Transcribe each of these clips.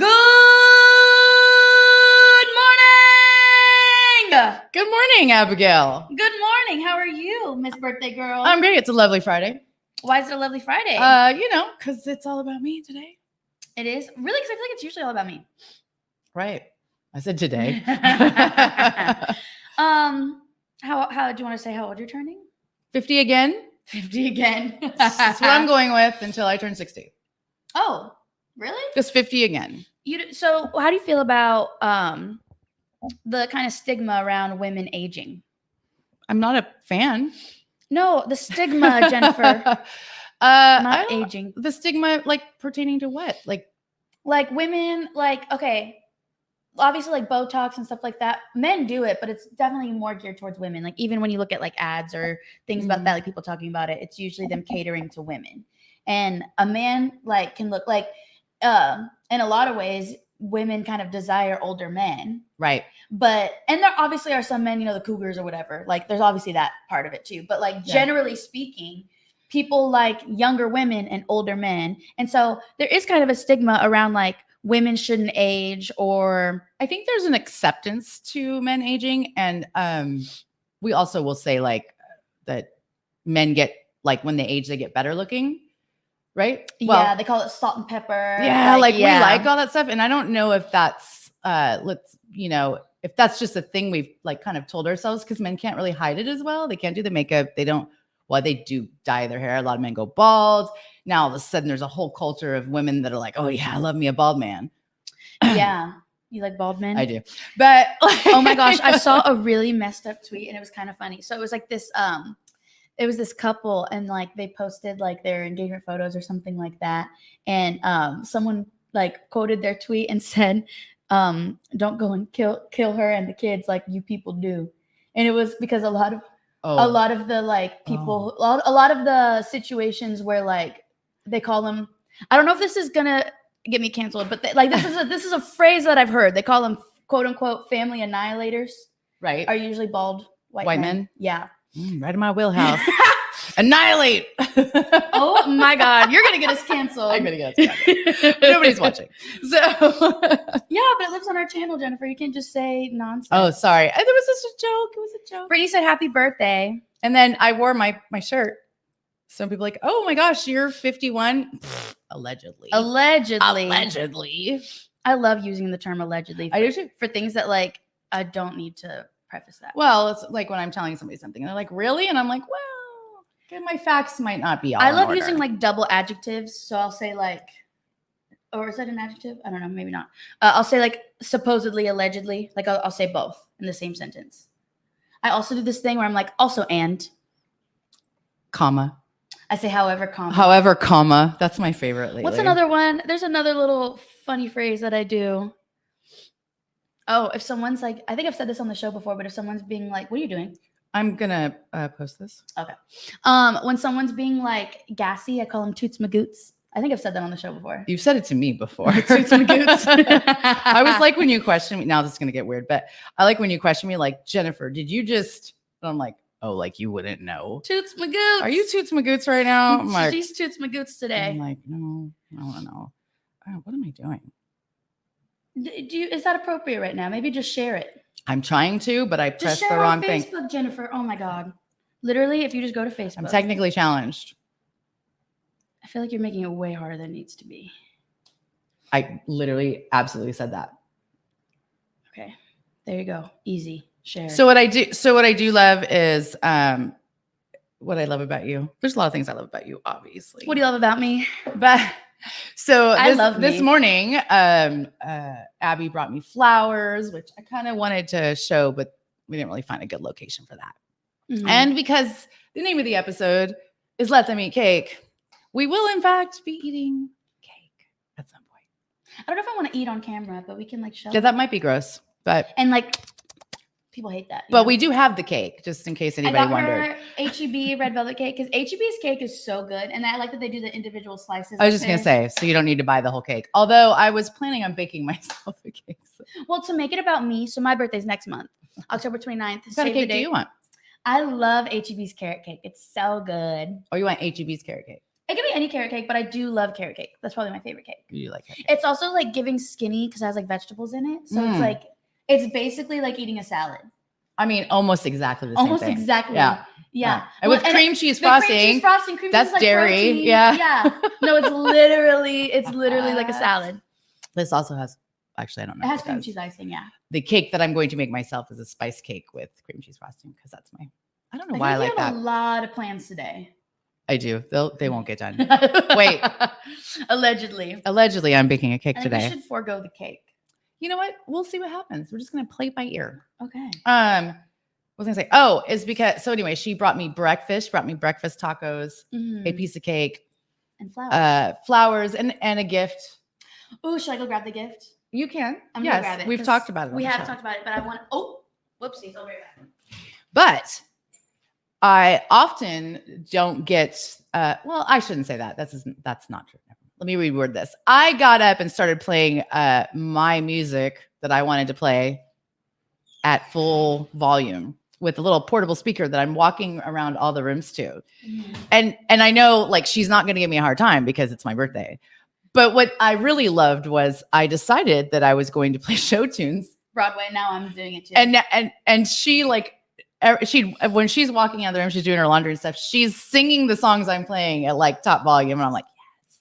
morning! Good morning, Abigail. Good morning. How are you, Miss Birthday Girl? I'm great. It's a lovely Friday. Why is it a lovely Friday? Because it's all about me today. It is? Really? Because I feel like it's usually all about me. Right. I said today. How do you want to say how old you're turning? 50 again. 50 again. That's what I'm going with until I turn 60. Oh, really? Just 50 again. So how do you feel about the kind of stigma around women aging? I'm not a fan. No, the stigma, Jennifer. Not aging. The stigma, like pertaining to what? Like women, okay, obviously like Botox and stuff like that. Men do it, but it's definitely more geared towards women. Like even when you look at like ads or things about that, like people talking about it, it's usually them catering to women. And a man like can look like, in a lot of ways, women kind of desire older men. Right. And there obviously are some men, the cougars or whatever. Like there's obviously that part of it too. But generally speaking, people like younger women and older men. And so there is kind of a stigma around like women shouldn't age, or I think there's an acceptance to men aging. And we also will say like that men get, like when they age, they get better looking. Right. Yeah. They call it salt and pepper. Yeah. We like all that stuff. And I don't know if that's, if that's just a thing we've like kind of told ourselves, because men can't really hide it as well. They can't do the makeup. They do dye their hair. A lot of men go bald. Now all of a sudden there's a whole culture of women that are like, oh yeah, I love me a bald man. Yeah. You like bald men? I do. But oh my gosh, I saw a really messed up tweet and it was kind of funny. So it was like this, it was this couple and like they posted like their engagement photos or something like that. And someone like quoted their tweet and said, don't go and kill her and the kids like you people do. And it was because a lot of the like people, a lot of the situations where like they call them, I don't know if this is gonna get me canceled, but this is a phrase that I've heard. They call them quote unquote family annihilators. Right. Are usually bald white men. Yeah. Right in my wheelhouse. Annihilate. Oh my God. You're going to get us canceled. I'm going to get us canceled. Nobody's watching. So yeah, but it lives on our channel, Jennifer. You can't just say nonsense. Oh, sorry. It was just a joke. It was a joke. Brittany said happy birthday. And then I wore my shirt. Some people like, oh my gosh, you're 51. Allegedly. I love using the term allegedly. I do too. For things that like, I don't need to preface that. Well, it's like when I'm telling somebody something and they're like, really? And I'm like, well, my facts might not be all I love in order. using like double adjectives. So I'll say like, or is that an adjective? I don't know. Maybe not. I'll say like supposedly, allegedly. Like I'll say both in the same sentence. I also do this thing where I'm like, also and. Comma. I say however, comma. However, comma. That's my favorite lately. What's another one? There's another little funny phrase that I do. Oh, if someone's like, I think I've said this on the show before, but if someone's being like, what are you doing? I'm going to post this. Okay. When someone's being like gassy, I call them toots magoots. I think I've said that on the show before. You've said it to me before. Toots magoots. I was like, when you question me, now this is going to get weird, but I like when you question me like, Jennifer, did you just, and I'm like, oh, like you wouldn't know. Toots magoots. Are you toots magoots right now? I'm like, she's toots magoots today. I'm like, no, I don't know. What am I doing? Is that appropriate right now? Maybe just share it. I'm trying to, but I pressed the wrong thing. Just share on Facebook, Jennifer. Oh my God. Literally, if you just go to Facebook. I'm technically challenged. I feel like you're making it way harder than it needs to be. I literally absolutely said that. Okay. There you go. Easy. Share. So what I do love is what I love about you. There's a lot of things I love about you, obviously. What do you love about me? But so this morning, Abby brought me flowers, which I kind of wanted to show, but we didn't really find a good location for that. Mm-hmm. And because the name of the episode is Let Them Eat Cake, we will in fact be eating cake at some point. I don't know if I want to eat on camera, but we can like show. Yeah, that might be gross, but like people hate that. But we do have the cake, just in case anybody wondered. H-E-B red velvet cake, because H-E-B's cake is so good, and I like that they do the individual slices. I was just gonna say, so you don't need to buy the whole cake. Although I was planning on baking myself a cake. So. Well, to make it about me, so my birthday's next month, October 29th. What kind of cake do you want? I love H-E-B's carrot cake. It's so good. Oh, you want H-E-B's carrot cake? It could be any carrot cake, but I do love carrot cake. That's probably my favorite cake. You like carrot cake? It's also like giving skinny because it has like vegetables in it. So it's like, it's basically like eating a salad. I mean, almost exactly the same thing. Almost exactly. Yeah. And with cream cheese frosting, that's like dairy. Protein. Yeah. Yeah. No, it's literally like a salad. This also has, actually, I don't know. It has cream cheese icing, yeah. The cake that I'm going to make myself is a spice cake with cream cheese frosting because that's I don't know why I like that. You have a lot of plans today. I do. They won't get done. Wait. Allegedly, I'm baking a cake today. We should forego the cake. You know what? We'll see what happens. We're just going to play it by ear. Okay. What was I going to say? Oh, it's because, so anyway, she brought me breakfast tacos, a piece of cake. And flowers. Flowers and a gift. Oh, should I go grab the gift? You can. I'm going to grab it. We've talked about it. We have talked about it, but I want, whoopsies. I'll be right back. But I often don't get, well, I shouldn't say that. That's not true. Let me reword this. I got up and started playing my music that I wanted to play at full volume with a little portable speaker that I'm walking around all the rooms to. And I know like she's not going to give me a hard time because it's my birthday. But what I really loved was I decided that I was going to play show tunes. Broadway. Now I'm doing it too. And she like, when she's walking out of the room, she's doing her laundry and stuff. She's singing the songs I'm playing at like top volume, and I'm like,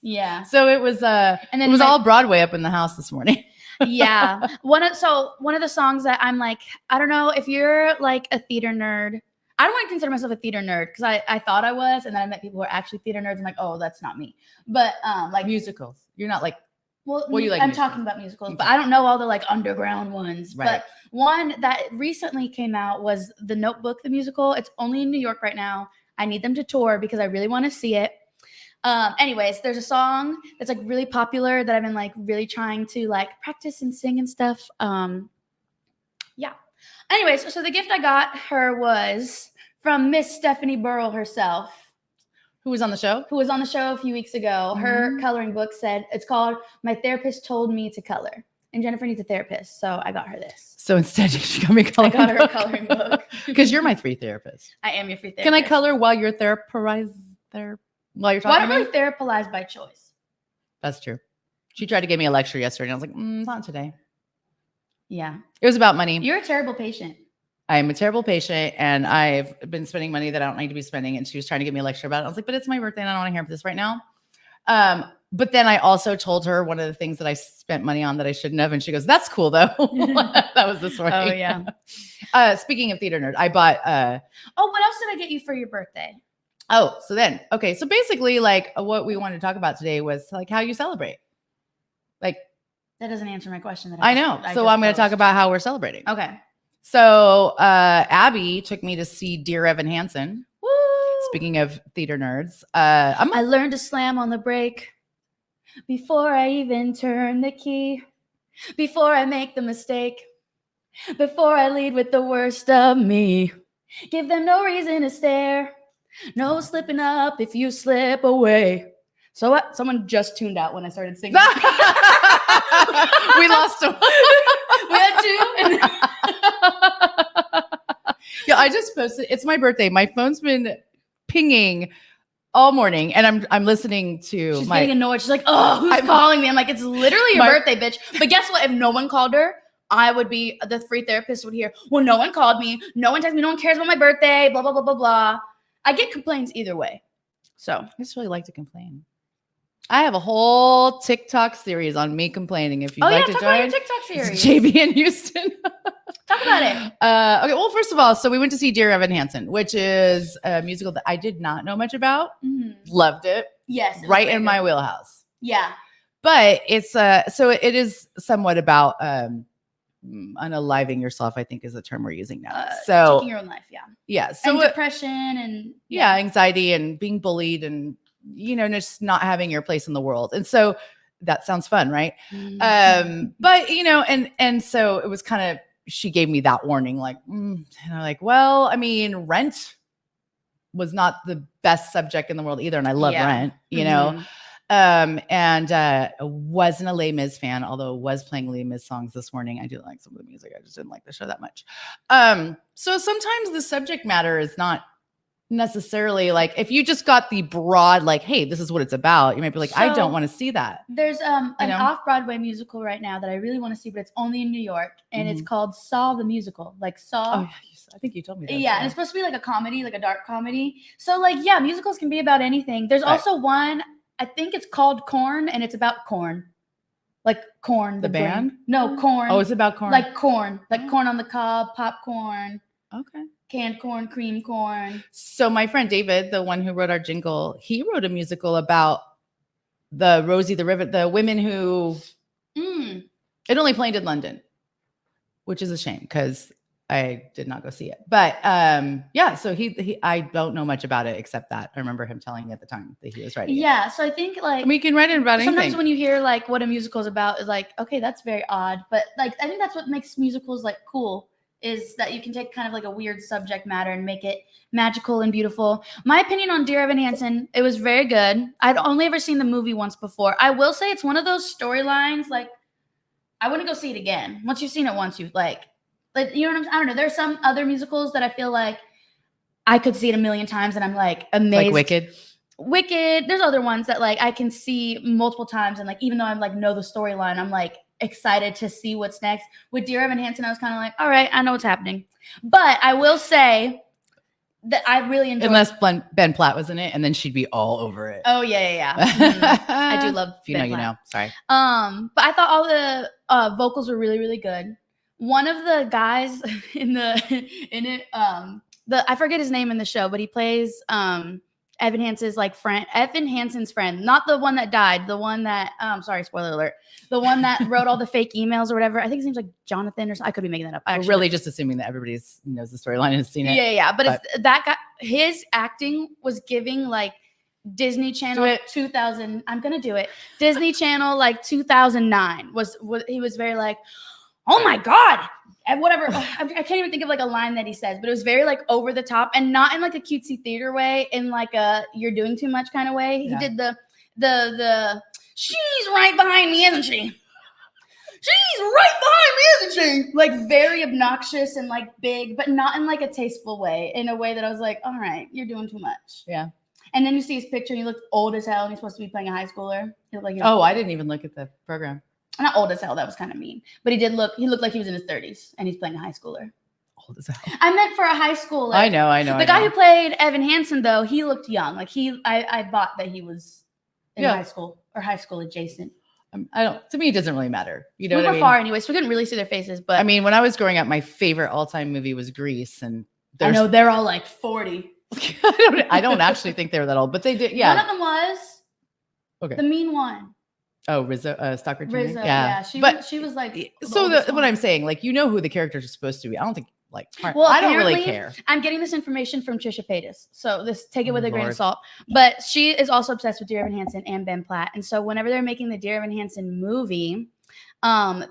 yes. Yeah. So it was, and then it was all Broadway up in the house this morning. Yeah. One of the songs that I'm like, I don't know if you're like a theater nerd. I don't want to consider myself a theater nerd because I thought I was, and then I met people who are actually theater nerds. I'm like, oh, that's not me. But like musicals, you're not like. Well, you like I'm musicals? Talking about musicals, but I don't know all the like underground ones. Right. But one that recently came out was The Notebook, the musical. It's only in New York right now. I need them to tour because I really want to see it. Anyways, there's a song that's like really popular that I've been like really trying to like practice and sing and stuff. Yeah. Anyways, so the gift I got her was from Miss Stephanie Burrell herself. Who was on the show? Who was on the show a few weeks ago. Her coloring book said, it's called My Therapist Told Me to Color. And Jennifer needs a therapist, so I got her this. So instead, she got me a coloring book. I got her a coloring book. Because you're my free therapist. I am your free therapist. Can I color while you're while you're talking? Well, I don't really therapize by choice. That's true. She tried to give me a lecture yesterday, and I was like, not today. Yeah. It was about money. You're a terrible patient. I am a terrible patient, and I've been spending money that I don't need to be spending. And she was trying to give me a lecture about it. I was like, but it's my birthday, and I don't want to hear this right now. But then I also told her one of the things that I spent money on that I shouldn't have. And she goes, that's cool, though. That was this morning. Oh, yeah. Speaking of theater nerd, I bought. What else did I get you for your birthday? Oh, so basically, like what we wanted to talk about today was like how you celebrate. Like that doesn't answer my question. I know. So I'm going to talk about how we're celebrating. Okay. So Abby took me to see Dear Evan Hansen. Woo! Speaking of theater nerds, I learned to slam on the brake before I even turn the key, before I make the mistake, before I lead with the worst of me. Give them no reason to stare, no slipping up if you slip away. So what? Someone just tuned out when I started singing. We lost him. We had two. Yeah, I just posted. It's my birthday. My phone's been pinging all morning, and I'm listening to. She's getting annoyed. She's like, "Oh, who's calling me?" I'm like, "It's literally your birthday, bitch." But guess what? If no one called her, I would be the free therapist would hear. Well, no one called me. No one texted me. No one cares about my birthday. Blah blah blah blah blah. I get complaints either way. So I just really like to complain. I have a whole TikTok series on me complaining. If you'd like to join, about your TikTok series. JB in Houston. Talk about it. Okay. Well, first of all, so we went to see Dear Evan Hansen, which is a musical that I did not know much about. Mm-hmm. Loved it. Yes. Right in my wheelhouse. Yeah. But it's so it is somewhat about unaliving yourself, I think is the term we're using now. So taking your own life. Yeah. Yeah. So and depression and anxiety and being bullied and just not having your place in the world. And so that sounds fun, right? Mm-hmm. But and so it was kind of, she gave me that warning, like, and I'm like, well, I mean, Rent was not the best subject in the world either. And I love Rent, and I wasn't a Les Mis fan, although I was playing Les Mis songs this morning. I do like some of the music. I just didn't like the show that much. So sometimes the subject matter is not necessarily like if you just got the broad like, hey, this is what it's about, you might be like, I don't want to see that. There's an off-Broadway musical right now that I really want to see, but it's only in New York, and it's called Saw the Musical, like Saw. Oh yeah, I think you told me that. Yeah, and it's supposed to be like a comedy, like a dark comedy. So like, yeah, musicals can be about anything. There's also one, I think it's called Corn, and it's about corn. Like corn. The band? No, corn. Oh, it's about corn. Like corn. Like corn on the cob, popcorn. Okay. Canned corn, cream corn. So my friend David, the one who wrote our jingle, he wrote a musical about the Rosie the Rivet, the women who it only played in London, which is a shame because I did not go see it. But yeah, so he I don't know much about it except that I remember him telling me at the time that he was writing. Yeah, so I think like you can write it about anything. Sometimes when you hear like what a musical is about, is like, okay, that's very odd. But like I think that's what makes musicals like cool, is that you can take kind of like a weird subject matter and make it magical and beautiful. My opinion on Dear Evan Hansen, it was very good. I'd only ever seen the movie once before. I will say it's one of those storylines, like, I wouldn't go see it again. Once you've seen it once, you like, you know what I don't know. There's some other musicals that I feel like I could see it a million times and I'm like amazed. Like Wicked. There's other ones that like I can see multiple times and like, even though I'm like know the storyline, I'm like excited to see what's next. With Dear Evan Hansen, I was kind of like, all right, I know what's happening. But I will say that I really enjoyed. Unless Ben Platt was in it, and then she'd be all over it. Oh yeah. Mm-hmm. I do love. If you know, you know. Sorry. But I thought all the vocals were really, really good. One of the guys in it, I forget his name in the show, but he plays Evan Hansen's like friend, Evan Hansen's friend, not the one that died, the one that sorry, spoiler alert, the one that wrote all the fake emails or whatever. I think his name's like Jonathan or something. I could be making that up. We're really just assuming that everybody knows the storyline and has seen it. Yeah. But it's, that guy, his acting was giving like Disney Channel 2000. I'm gonna do it. Disney Channel like 2009 was he was very like, oh my God. And whatever, I can't even think of like a line that he says, but it was very like over the top and not in like a cutesy theater way, in like a you're doing too much kind of way. He did the she's right behind me, isn't she? She's right behind me, isn't she? Like very obnoxious and like big, but not in like a tasteful way, in a way that I was like, all right, you're doing too much. Yeah. And then you see his picture and he looked old as hell and he's supposed to be playing a high schooler. He looked like I didn't even look at the program. Not old as hell. That was kind of mean. But he looked like he was in his 30s and he's playing a high schooler. Old as hell. I meant for a high schooler. I know. The guy who played Evan Hansen, though, he looked young. Like I bought that he was in high school or high school adjacent. To me, it doesn't really matter. You know, we were far anyway, so we couldn't really see their faces. But I mean, when I was growing up, my favorite all-time movie was Grease. And I know they're all like 40. I don't actually think they were that old, but they did. Yeah. One of them was the mean one. Oh, Rizzo, Stockard Jr. Rizzo, yeah. She was like. So what I'm saying, like, you know who the characters are supposed to be. I don't think I don't really care. I'm getting this information from Trisha Paytas, so take it with a grain of salt. But she is also obsessed with Dear Evan Hansen and Ben Platt, and so whenever they're making the Dear Evan Hansen movie,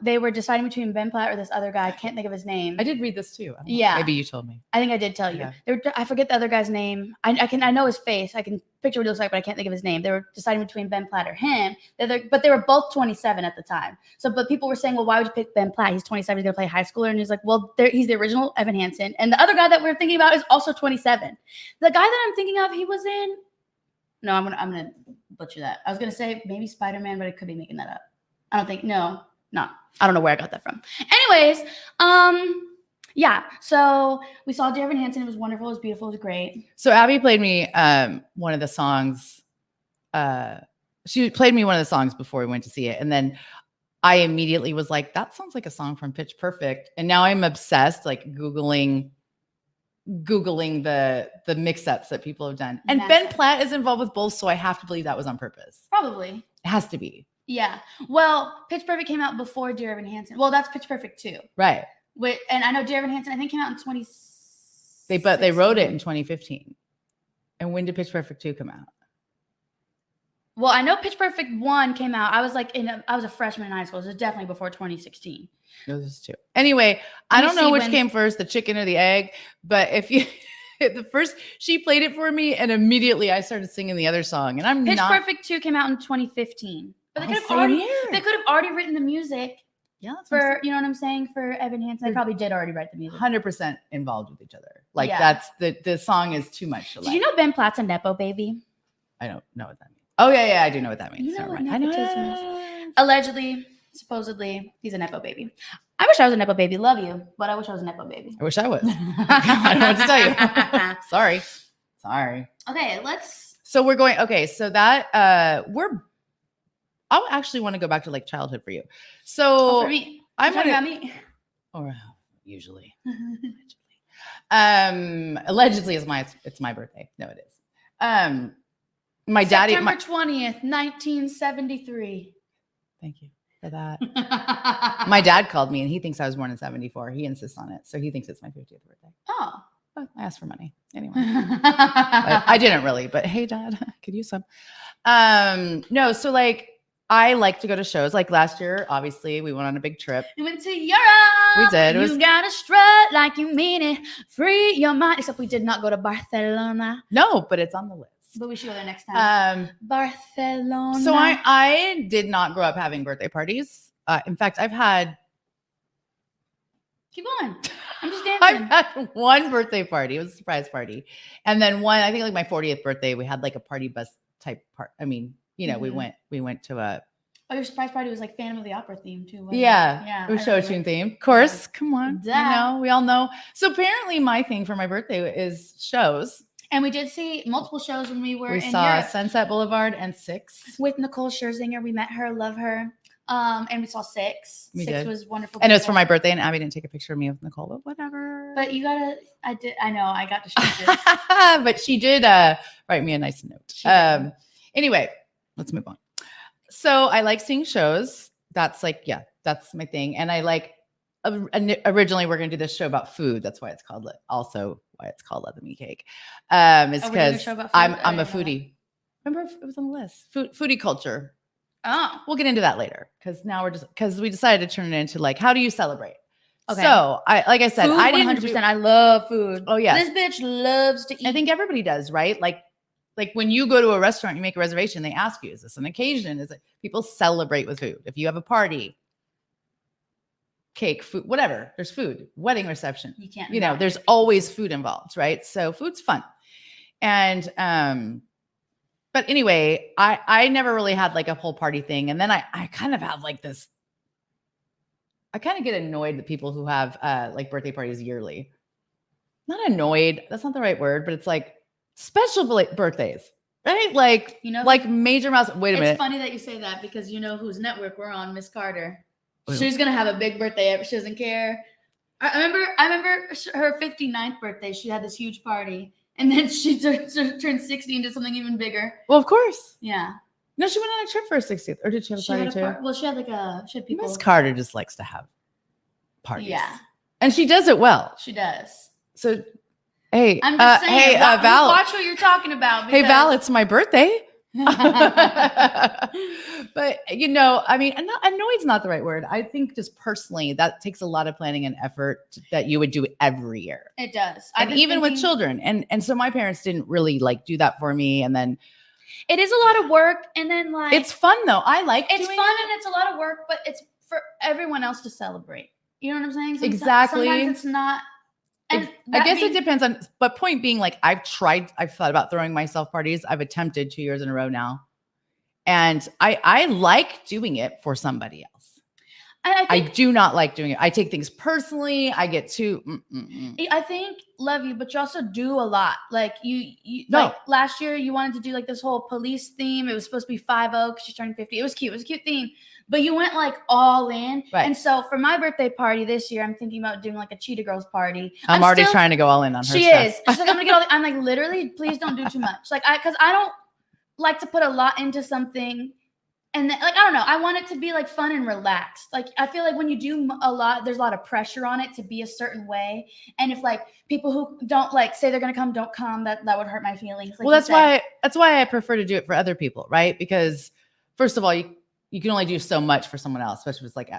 they were deciding between Ben Platt or this other guy. I can't think of his name. I did read this too. Yeah, maybe you told me. I think I did tell you. I forget the other guy's name. I know his face. I can picture what he looks like, but I can't think of his name. They were deciding between Ben Platt or him. But they were both 27 at the time. But people were saying, well, why would you pick Ben Platt? He's 27. He's gonna play high schooler, and he's like, well, he's the original Evan Hansen, and the other guy that we're thinking about is also 27. The guy that I'm thinking of, he was in. No, I'm gonna butcher that. I was gonna say maybe Spider-Man, but I could be making that up. I don't think no. I don't know where I got that from. Anyways, yeah. So we saw Dear Evan Hansen. It was wonderful. It was beautiful. It was great. So Abby played me one of the songs. She played me one of the songs before we went to see it, and then I immediately was like, "That sounds like a song from Pitch Perfect." And now I'm obsessed, like googling the mix-ups that people have done. And Ben Platt is involved with both, so I have to believe that was on purpose. Probably. It has to be. Yeah. Well, Pitch Perfect came out before Dear Evan Hansen. Well, that's Pitch Perfect 2. Right. And I know Dear Evan Hansen, I think, came out in 2016. But they wrote it in 2015. And when did Pitch Perfect 2 come out? Well, I know Pitch Perfect 1 came out. I was a freshman in high school. So it was definitely before 2016. Those two. Anyway, I don't know which came first, the chicken or the egg. But if you she played it for me, and immediately I started singing the other song. And Pitch Perfect 2 came out in 2015. But they could have already written the music. Yeah, for you know what I'm saying, for Evan Hansen. I probably did already write the music. 100% involved with each other. Like that's the song is too much. Did you know Ben Platt's a nepo baby? I don't know what that means. Oh yeah, I do know what that means. You know what nepotism is? Allegedly, supposedly, he's a nepo baby. I wish I was a nepo baby. Love you, but I wish I was a nepo baby. I wish I was. I don't know what to tell you. Sorry. Okay, let's. So we're going. Okay, so that I actually want to go back to like childhood for you. So for me, I'm talking about me. Or usually. Allegedly it's my birthday. No, it is. My daddy. September 20th, 1973. Thank you for that. My dad called me and he thinks I was born in 74. He insists on it. So he thinks it's my 50th birthday. Oh. But I asked for money. Anyway. I didn't really, but hey, Dad, I could use some. No, so like I like to go to shows. Like last year, obviously, we went on a big trip. We went to Europe. We did. You gotta strut like you mean it. Free your mind. Except we did not go to Barcelona. No, but it's on the list. But we should go there next time. Barcelona. So I did not grow up having birthday parties. In fact, I've had. Keep going. I'm just dancing. I've had one birthday party. It was a surprise party. And then one, I think like my 40th birthday, we had like a party bus type part. I mean, you know, we went to a. Oh, your surprise party was like Phantom of the Opera theme too. Wasn't Yeah. It was show tune theme. Of course. Come on. Duh. You know, we all know. So apparently my thing for my birthday is shows. And we did see multiple shows when we were in saw Europe. Sunset Boulevard and Six. With Nicole Scherzinger. We met her, love her. And we saw Six. Six was wonderful. And it was for my birthday, and Abby didn't take a picture of me with Nicole, but whatever. But you gotta, I know, I got distracted. But she did write me a nice note. Anyway, let's move on. So I like seeing shows. That's like, that's my thing. And I like, originally we're going to do this show about food. That's why it's called, also why it's called Let the Me Cake. It's because I'm a foodie. Remember, it was on the list. Foodie culture. Oh, we'll get into that later because now because we decided to turn it into like, how do you celebrate? Okay. So like I said, food, I 100%. I love food. Oh yeah. This bitch loves to eat. I think everybody does, right? Like when you go to a restaurant, you make a reservation, they ask you, is this an occasion? Is it people celebrate with food? If you have a party, cake, food, whatever, there's food, wedding reception. You can't, there's always food involved, right? So food's fun. And, but anyway, I never really had like a whole party thing. And then I kind of have like this, I kind of get annoyed with people who have like birthday parties yearly. Not annoyed. That's not the right word, but it's like special birthdays, right? Like, like major mouse. Wait a minute. It's funny that you say that because you know whose network we're on, Miss Carter. She's going to have a big birthday. She doesn't care. I remember her 59th birthday. She had this huge party. And then she turned 60 and did something even bigger. Well, of course. Yeah. No, she went on a trip for her 60th. Or did she have a party too? Well, she had people. Miss Carter just likes to have parties. Yeah. And she does it well. She does. So, hey. I'm just saying. Val. Watch what you're talking about. Hey, Val, it's my birthday. But I mean, annoyed's not the right word. I think just personally that takes a lot of planning and effort that you would do every year. It does. And even with children. And so my parents didn't really like do that for me. And then it is a lot of work. And then like it's fun though. I like it's fun and it's a lot of work, but it's for everyone else to celebrate. You know what I'm saying? Exactly. Sometimes it's not. And I guess it depends on, but point being, like I've thought about throwing myself parties. I've attempted 2 years in a row now. And I like doing it for somebody else. I do not like doing it. I take things personally. I get too. I think love you, but you also do a lot. Like like last year you wanted to do like this whole police theme. It was supposed to be 50 because she's turning 50. It was cute. It was a cute theme. But you went like all in. Right. And so for my birthday party this year, I'm thinking about doing like a Cheetah Girls party. I'm already trying to go all in on her. She is. She's like, I'm gonna get all. I'm like, literally, please don't do too much. Like because I don't like to put a lot into something. And then, like, I don't know. I want it to be like fun and relaxed. Like, I feel like when you do a lot, there's a lot of pressure on it to be a certain way. And if like people who don't like say they're going to come, don't come, that would hurt my feelings. Like well, that's why I prefer to do it for other people. Right. Because first of all, you can only do so much for someone else, especially if it's like,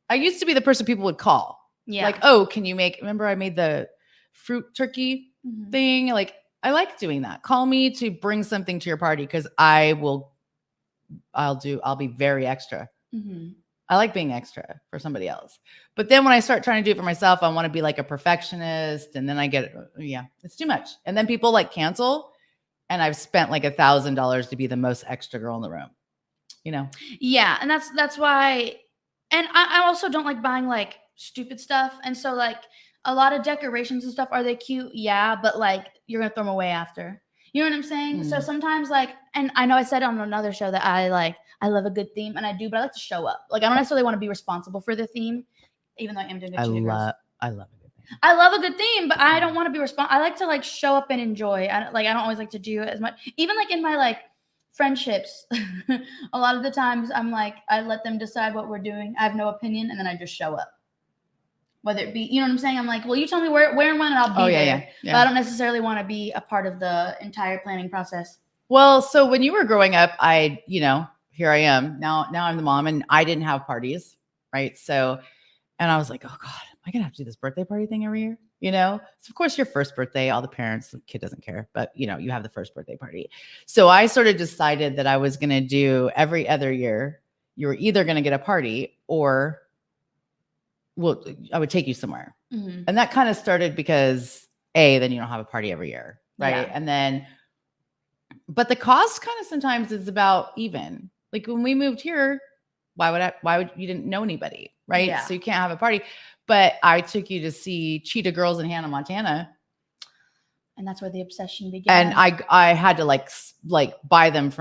I used to be the person people would call. Yeah. Like, oh, can you remember I made the fruit turkey thing? Like, I like doing that. Call me to bring something to your party. Cause I'll be very extra. I like being extra for somebody else. But then when I start trying to do it for myself, I want to be like a perfectionist. And then I get, it's too much. And then people like cancel. And I've spent like $1,000 to be the most extra girl in the room, Yeah. And that's why. And I also don't like buying like stupid stuff. And so like a lot of decorations and stuff, are they cute? Yeah. But like you're going to throw them away after. You know what I'm saying? So sometimes like, and I know I said on another show that I love a good theme, and I do, but I like to show up. Like I don't necessarily want to be responsible for the theme, even though I am doing good. I love a good theme. I love a good theme, but I don't want to be responsible. I like to like show up and enjoy. I don't always like to do it as much. Even like in my like friendships, a lot of the times I'm like, I let them decide what we're doing. I have no opinion, and then I just show up. Whether it be, you know what I'm saying? I'm like, well, you tell me where and when, and I'll be there. Yeah. But I don't necessarily want to be a part of the entire planning process. Well, so when you were growing up, here I am. Now I'm the mom, and I didn't have parties, right? So, and I was like, oh God, am I going to have to do this birthday party thing every year? So of course your first birthday, all the parents, the kid doesn't care, but you have the first birthday party. So I sort of decided that I was going to do every other year. You were either going to get a party or I would take you somewhere. Mm-hmm. And that kind of started because then you don't have a party every year. Right. Yeah. And then, but the cost kind of sometimes is about even. Like when we moved here, why would you didn't know anybody? Right. Yeah. So you can't have a party, but I took you to see Cheetah Girls in Hannah, Montana. And that's where the obsession began. And I had to like buy them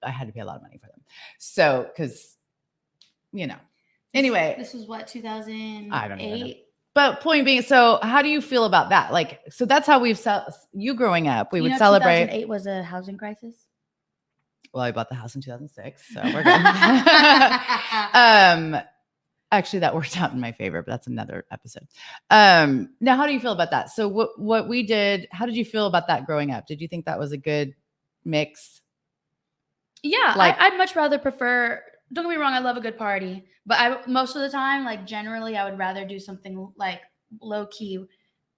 I had to pay a lot of money for them. So, cause anyway, this was what, 2008? I don't even know. But point being, so how do you feel about that? Like, so that's how you growing up, we would celebrate. 2008 was a housing crisis. Well, I bought the house in 2006, so we're good. Actually, that worked out in my favor, but that's another episode. Now, how do you feel about that? So what we did, how did you feel about that growing up? Did you think that was a good mix? Yeah, I'd much rather prefer. Don't get me wrong, I love a good party, but most of the time, like generally, I would rather do something like low key.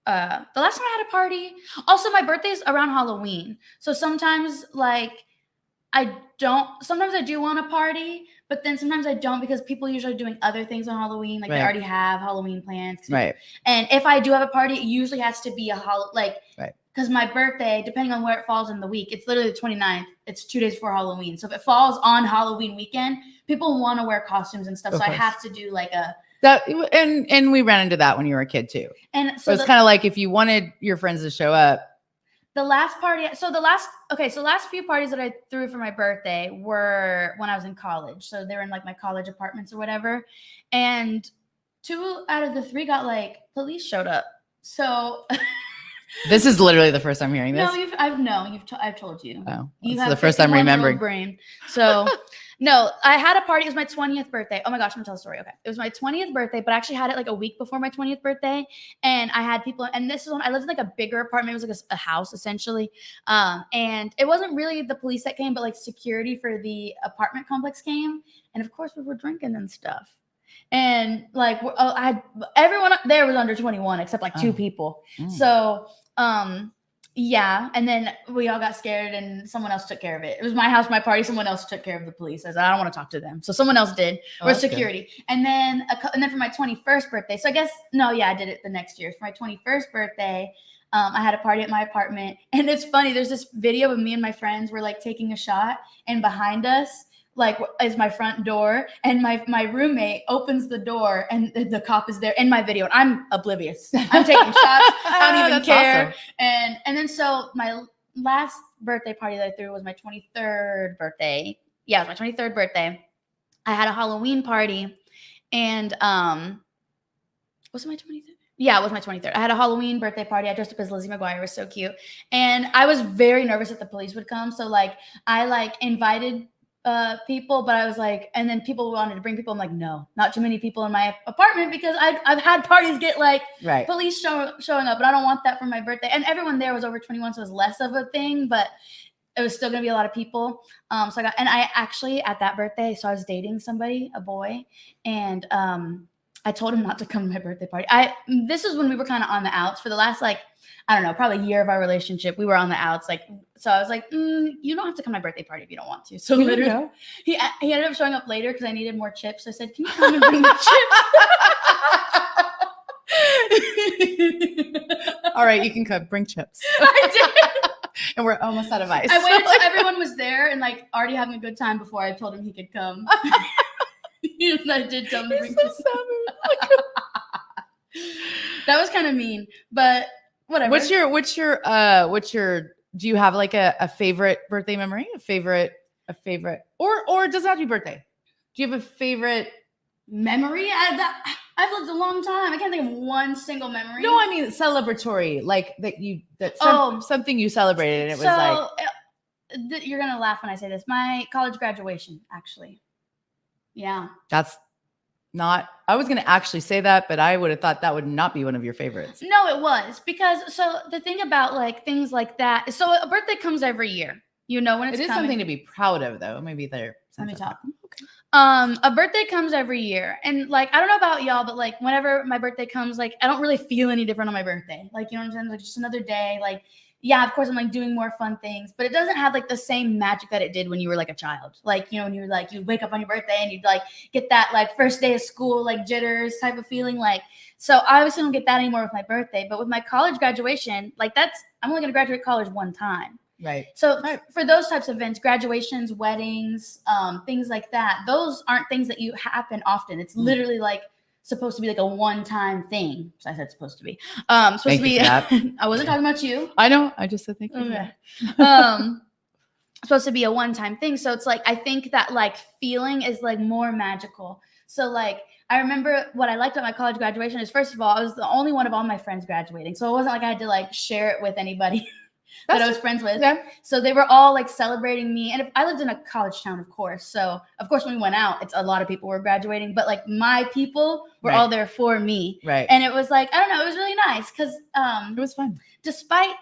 The last time I had a party, also my birthday's around Halloween, so sometimes sometimes I do want a party, but then sometimes I don't, because people usually are doing other things on Halloween, like right. They already have Halloween plans. Right. And if I do have a party, it usually has to be right. Because my birthday, depending on where it falls in the week, it's literally the 29th. It's 2 days before Halloween. So if it falls on Halloween weekend, people want to wear costumes and stuff. So I have to do like and we ran into that when you were a kid too. And so it's kind of like if you wanted your friends to show up. The last few parties that I threw for my birthday were when I was in college. So they were in like my college apartments or whatever. And 2 out of the 3 got like police showed up. So this is literally the first time hearing this. No, I've told you. Oh, this is the first time remembering. Brain. So no, I had a party. It was my 20th birthday. Oh my gosh, I'm gonna tell a story. Okay, it was my 20th birthday, but I actually had it like a week before my 20th birthday, and I had people. And this is when I lived in like a bigger apartment. It was like a house essentially, and it wasn't really the police that came, but like security for the apartment complex came, and of course we were drinking and stuff. And like everyone there was under 21 except like 2 people. So yeah, and then we all got scared and someone else took care of it. It was my house, my party. Someone else took care of the police. I said, I don't want to talk to them. So someone else did, or security. Good. And then for my 21st birthday, so I guess, I did it the next year. For my 21st birthday, I had a party at my apartment. And it's funny, there's this video of me and my friends were like taking a shot, and behind us like is my front door, and my roommate opens the door and the cop is there in my video, and I'm oblivious. I'm taking shots. I don't even care. Awesome. And then so my last birthday party that I threw was my 23rd birthday. Yeah, it was my 23rd birthday. I had a Halloween party, and was it my 23rd? Yeah, it was my 23rd. I had a Halloween birthday party. I dressed up as Lizzie McGuire. It was so cute. And I was very nervous that the police would come. So like I invited people, but I was like, and then people wanted to bring people. I'm like, no, not too many people in my apartment, because I've had parties get like police showing up, but I don't want that for my birthday. And everyone there was over 21, so it was less of a thing, but it was still gonna be a lot of people. So I actually at that birthday, so I was dating somebody, a boy, and I told him not to come to my birthday party. This is when we were kind of on the outs for the last, like, I don't know, probably a year of our relationship. We were on the outs. Like, so I was like, you don't have to come to my birthday party if you don't want to. So literally, he ended up showing up later because I needed more chips. So I said, can you come and bring the chips? All right, you can come. Bring chips. I did. And we're almost out of ice. I waited till everyone was there and like already having a good time before I told him he could come. And I did tell him to bring chips. That was kind of mean, but whatever. What's your do you have like a favorite birthday memory? A favorite or it doesn't have to be birthday. Do you have a favorite memory? I've lived a long time. I can't think of one single memory. No, I mean celebratory, like something you celebrated and it was like. You're gonna laugh when I say this. My college graduation, actually. Yeah. That's not. I was gonna actually say that, but I would have thought that would not be one of your favorites. No, it was because the thing about like things like that. So a birthday comes every year. You know when it's coming. Something to be proud of, though. Maybe they're. Let me talk. Okay. A birthday comes every year. And like, I don't know about y'all, but like whenever my birthday comes, like I don't really feel any different on my birthday. Like, you know what I'm saying? Like just another day. Like, yeah, of course I'm like doing more fun things, but it doesn't have like the same magic that it did when you were like a child. Like, you know, when you were like, you wake up on your birthday and you'd like get that like first day of school, like jitters type of feeling. Like, so I obviously don't get that anymore with my birthday, but with my college graduation, like I'm only going to graduate college one time. Right. So for those types of events, graduations, weddings, things like that, those aren't things that you happen often. It's literally like supposed to be like a one-time thing. So I said supposed to be. Supposed to be. I wasn't talking about you. I know. I just said thank you. Okay. Supposed to be a one-time thing. So it's like I think that like feeling is like more magical. So like I remember what I liked about my college graduation is first of all, I was the only one of all my friends graduating. So it wasn't like I had to like share it with anybody. That I was friends with. Yeah. So they were all like celebrating me. And if I lived in a college town, of course. So of course, when we went out, it's a lot of people were graduating, but like my people were all there for me. Right. And it was like, I don't know, it was really nice because it was fun. Despite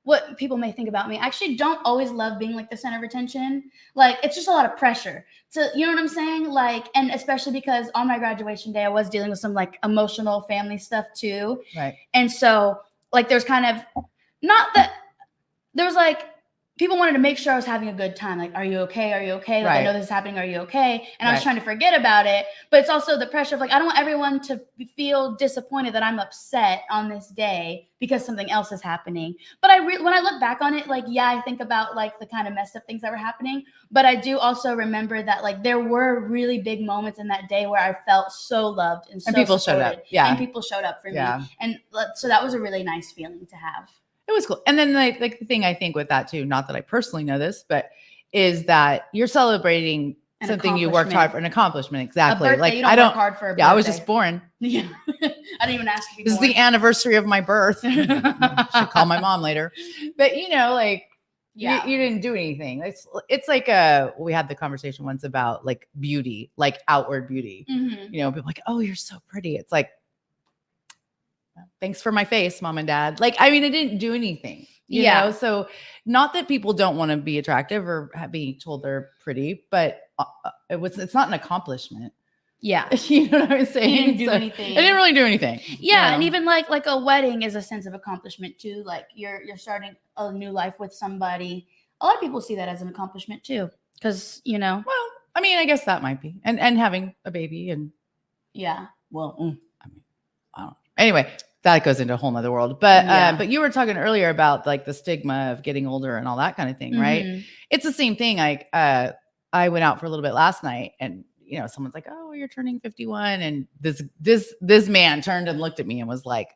what people may think about me, I actually don't always love being like the center of attention. Like it's just a lot of pressure. So you know what I'm saying? Like, and especially because on my graduation day, I was dealing with some like emotional family stuff too. Right. And so like there's kind of there was like people wanted to make sure I was having a good time. Like, are you okay? Are you okay? Like, I know this is happening. Are you okay? And I was trying to forget about it. But it's also the pressure of like, I don't want everyone to feel disappointed that I'm upset on this day because something else is happening. But when I look back on it, like, yeah, I think about like the kind of messed up things that were happening. But I do also remember that like there were really big moments in that day where I felt so loved and so people supported. Showed up. Yeah. And people showed up for me. And so that was a really nice feeling to have. It was cool. And then like the thing I think with that too, not that I personally know this, but is that you're celebrating something you worked hard for, an accomplishment. Exactly. Birthday, like you don't work hard for a birthday. Yeah, I was just born. Yeah. I didn't even ask you. This is the anniversary of my birth. Should call my mom later. But you know, like you didn't do anything. It's like we had the conversation once about like beauty, like outward beauty. Mm-hmm. You know, people like, oh, you're so pretty. It's like, thanks for my face, mom and dad. Like, I mean, I didn't do anything, you know? So not that people don't want to be attractive or being told they're pretty, but it's not an accomplishment. Yeah. You know what I'm saying? You didn't do anything. I didn't really do anything. Yeah. You know? And even like a wedding is a sense of accomplishment too. Like you're starting a new life with somebody. A lot of people see that as an accomplishment too. Cause you know, well, I mean, I guess that might be, and having a baby and well, I mean, I don't know. Anyway, that goes into a whole nother world. But you were talking earlier about like the stigma of getting older and all that kind of thing, right? Mm-hmm. It's the same thing. Like I went out for a little bit last night and you know, someone's like, oh, you're turning 51. And this man turned and looked at me and was like,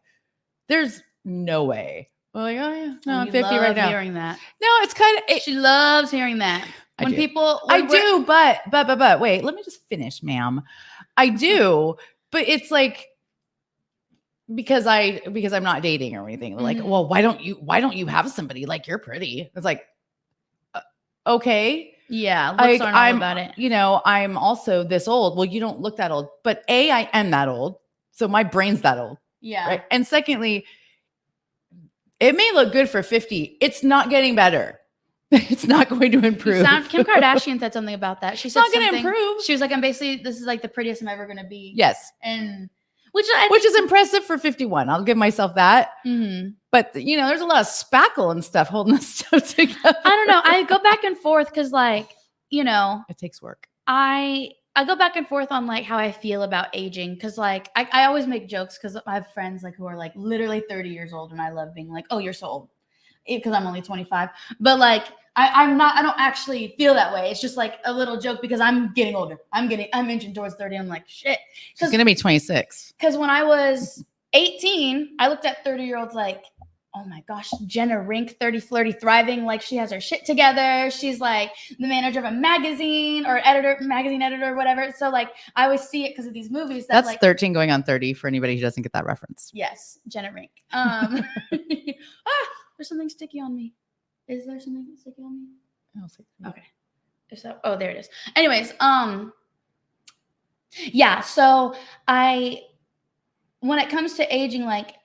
there's no way. Well, like, oh yeah, no, I'm 50 right now. Hearing that. No, it's kind of, she loves hearing that. When people, I do, but wait, let me just finish, ma'am. I do, but it's like, because I'm not dating or anything. They're like, well, why don't you have somebody? Like, you're pretty. It's like, okay. Yeah. I'm about it. You know, I'm also this old. Well, you don't look that old, but I am that old. So my brain's that old. Yeah. Right. And secondly, it may look good for 50. It's not getting better. It's not going to improve. Kim Kardashian said something about that. She said it's not going to improve. She was like, this is like the prettiest I'm ever going to be. Yes. And which is impressive for 51. I'll give myself that. Mm-hmm. But there's a lot of spackle and stuff holding this stuff together. I don't know. I go back and forth because it takes work. I go back and forth on like how I feel about aging because like I always make jokes because I have friends like who are like literally 30 years old and I love being like, oh, you're so old, because I'm only 25. But like I don't actually feel that way. It's just like a little joke because I'm getting older. I'm inching towards 30. I'm like, shit. She's gonna be 26. Because when I was 18, I looked at 30-year-olds like, oh my gosh, Jenna Rink, 30, flirty, thriving, like she has her shit together. She's like the manager of a magazine or magazine editor or whatever. So like I always see it because of these movies. That's like 13 going on 30 for anybody who doesn't get that reference. Yes, Jenna Rink. There's something sticky on me. Is there something sticky on me? I'll see. Okay. So, there it is. Anyways, yeah. So when it comes to aging, like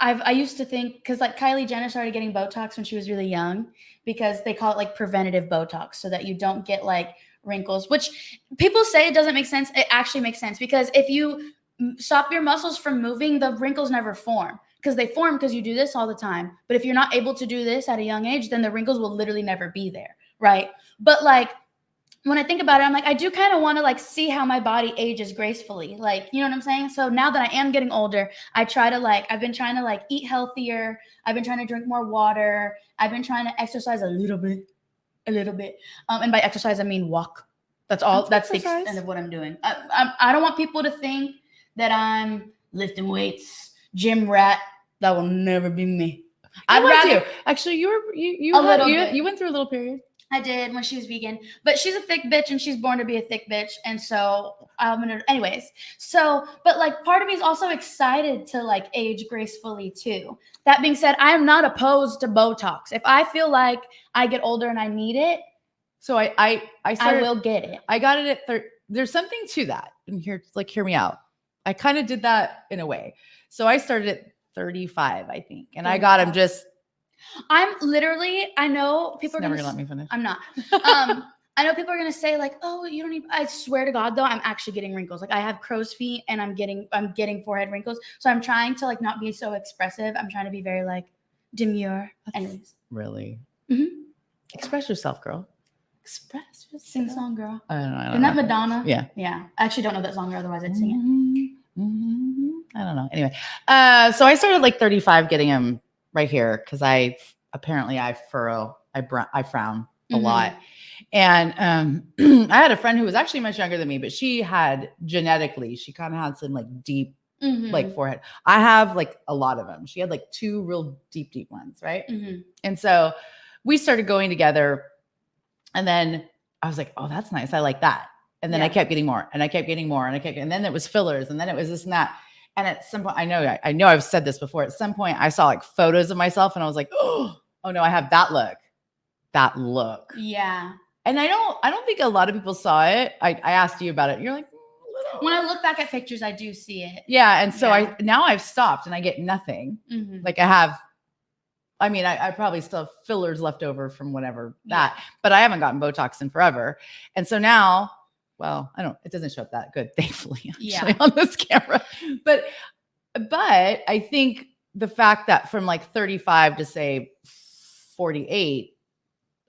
I used to think, because like Kylie Jenner started getting Botox when she was really young because they call it like preventative Botox so that you don't get like wrinkles, which people say it doesn't make sense. It actually makes sense because if you stop your muscles from moving, the wrinkles never form. Because they form because you do this all the time. But if you're not able to do this at a young age, then the wrinkles will literally never be there, right? But like when I think about it, I'm like, I do kind of want to like see how my body ages gracefully. Like, you know what I'm saying? So now that I am getting older, I've been trying to like eat healthier. I've been trying to drink more water. I've been trying to exercise a little bit. And by exercise, I mean walk. That's all. That's the extent of what I'm doing. I don't want people to think that I'm lifting weights. Gym rat, that will never be me. I'd rather actually you went through a little period. I did when she was vegan, but she's a thick bitch and she's born to be a thick bitch, and so I'm gonna anyways. So, but like part of me is also excited to like age gracefully too. That being said, I am not opposed to Botox. If I feel like I get older and I need it, so I will get it. I got it at there's something to that. And hear me out. I kind of did that in a way. So I started at 35, I think. And I got him just. I know people are never going to let me finish. I'm not. I know people are going to say like, oh, you don't need, I swear to God though, I'm actually getting wrinkles. Like I have crow's feet and I'm getting forehead wrinkles. So I'm trying to like not be so expressive. I'm trying to be very like demure. Anyways. Really? Mm-hmm. Express yourself, girl. Express yourself. Sing song, girl. I don't know. Isn't that Madonna? Yeah. Yeah. I actually don't know that song, or otherwise I'd sing it. Mm-hmm. I don't know. Anyway, so I started like 35 getting him right here because I frown a lot. And I had a friend who was actually much younger than me, but she had genetically, she kind of had some like deep like forehead. I have like a lot of them. She had like 2 real deep ones, right? Mm-hmm. And so we started going together, and then I was like, oh, that's nice. I like that. And then I kept getting more, and I kept getting more, and then it was fillers, and then it was this and that. And at some point, I know I've said this before. At some point, I saw like photos of myself, and I was like, oh no, I have that look. Yeah. And I don't think a lot of people saw it. I asked you about it. You're like, when I look back at pictures, I do see it. Yeah. And so I've stopped and I get nothing. Mm-hmm. Like I probably still have fillers left over from whatever that, but I haven't gotten Botox in forever. And so now, well, it doesn't show up that good, thankfully, actually, on this camera. But I think the fact that from like 35 to say 48,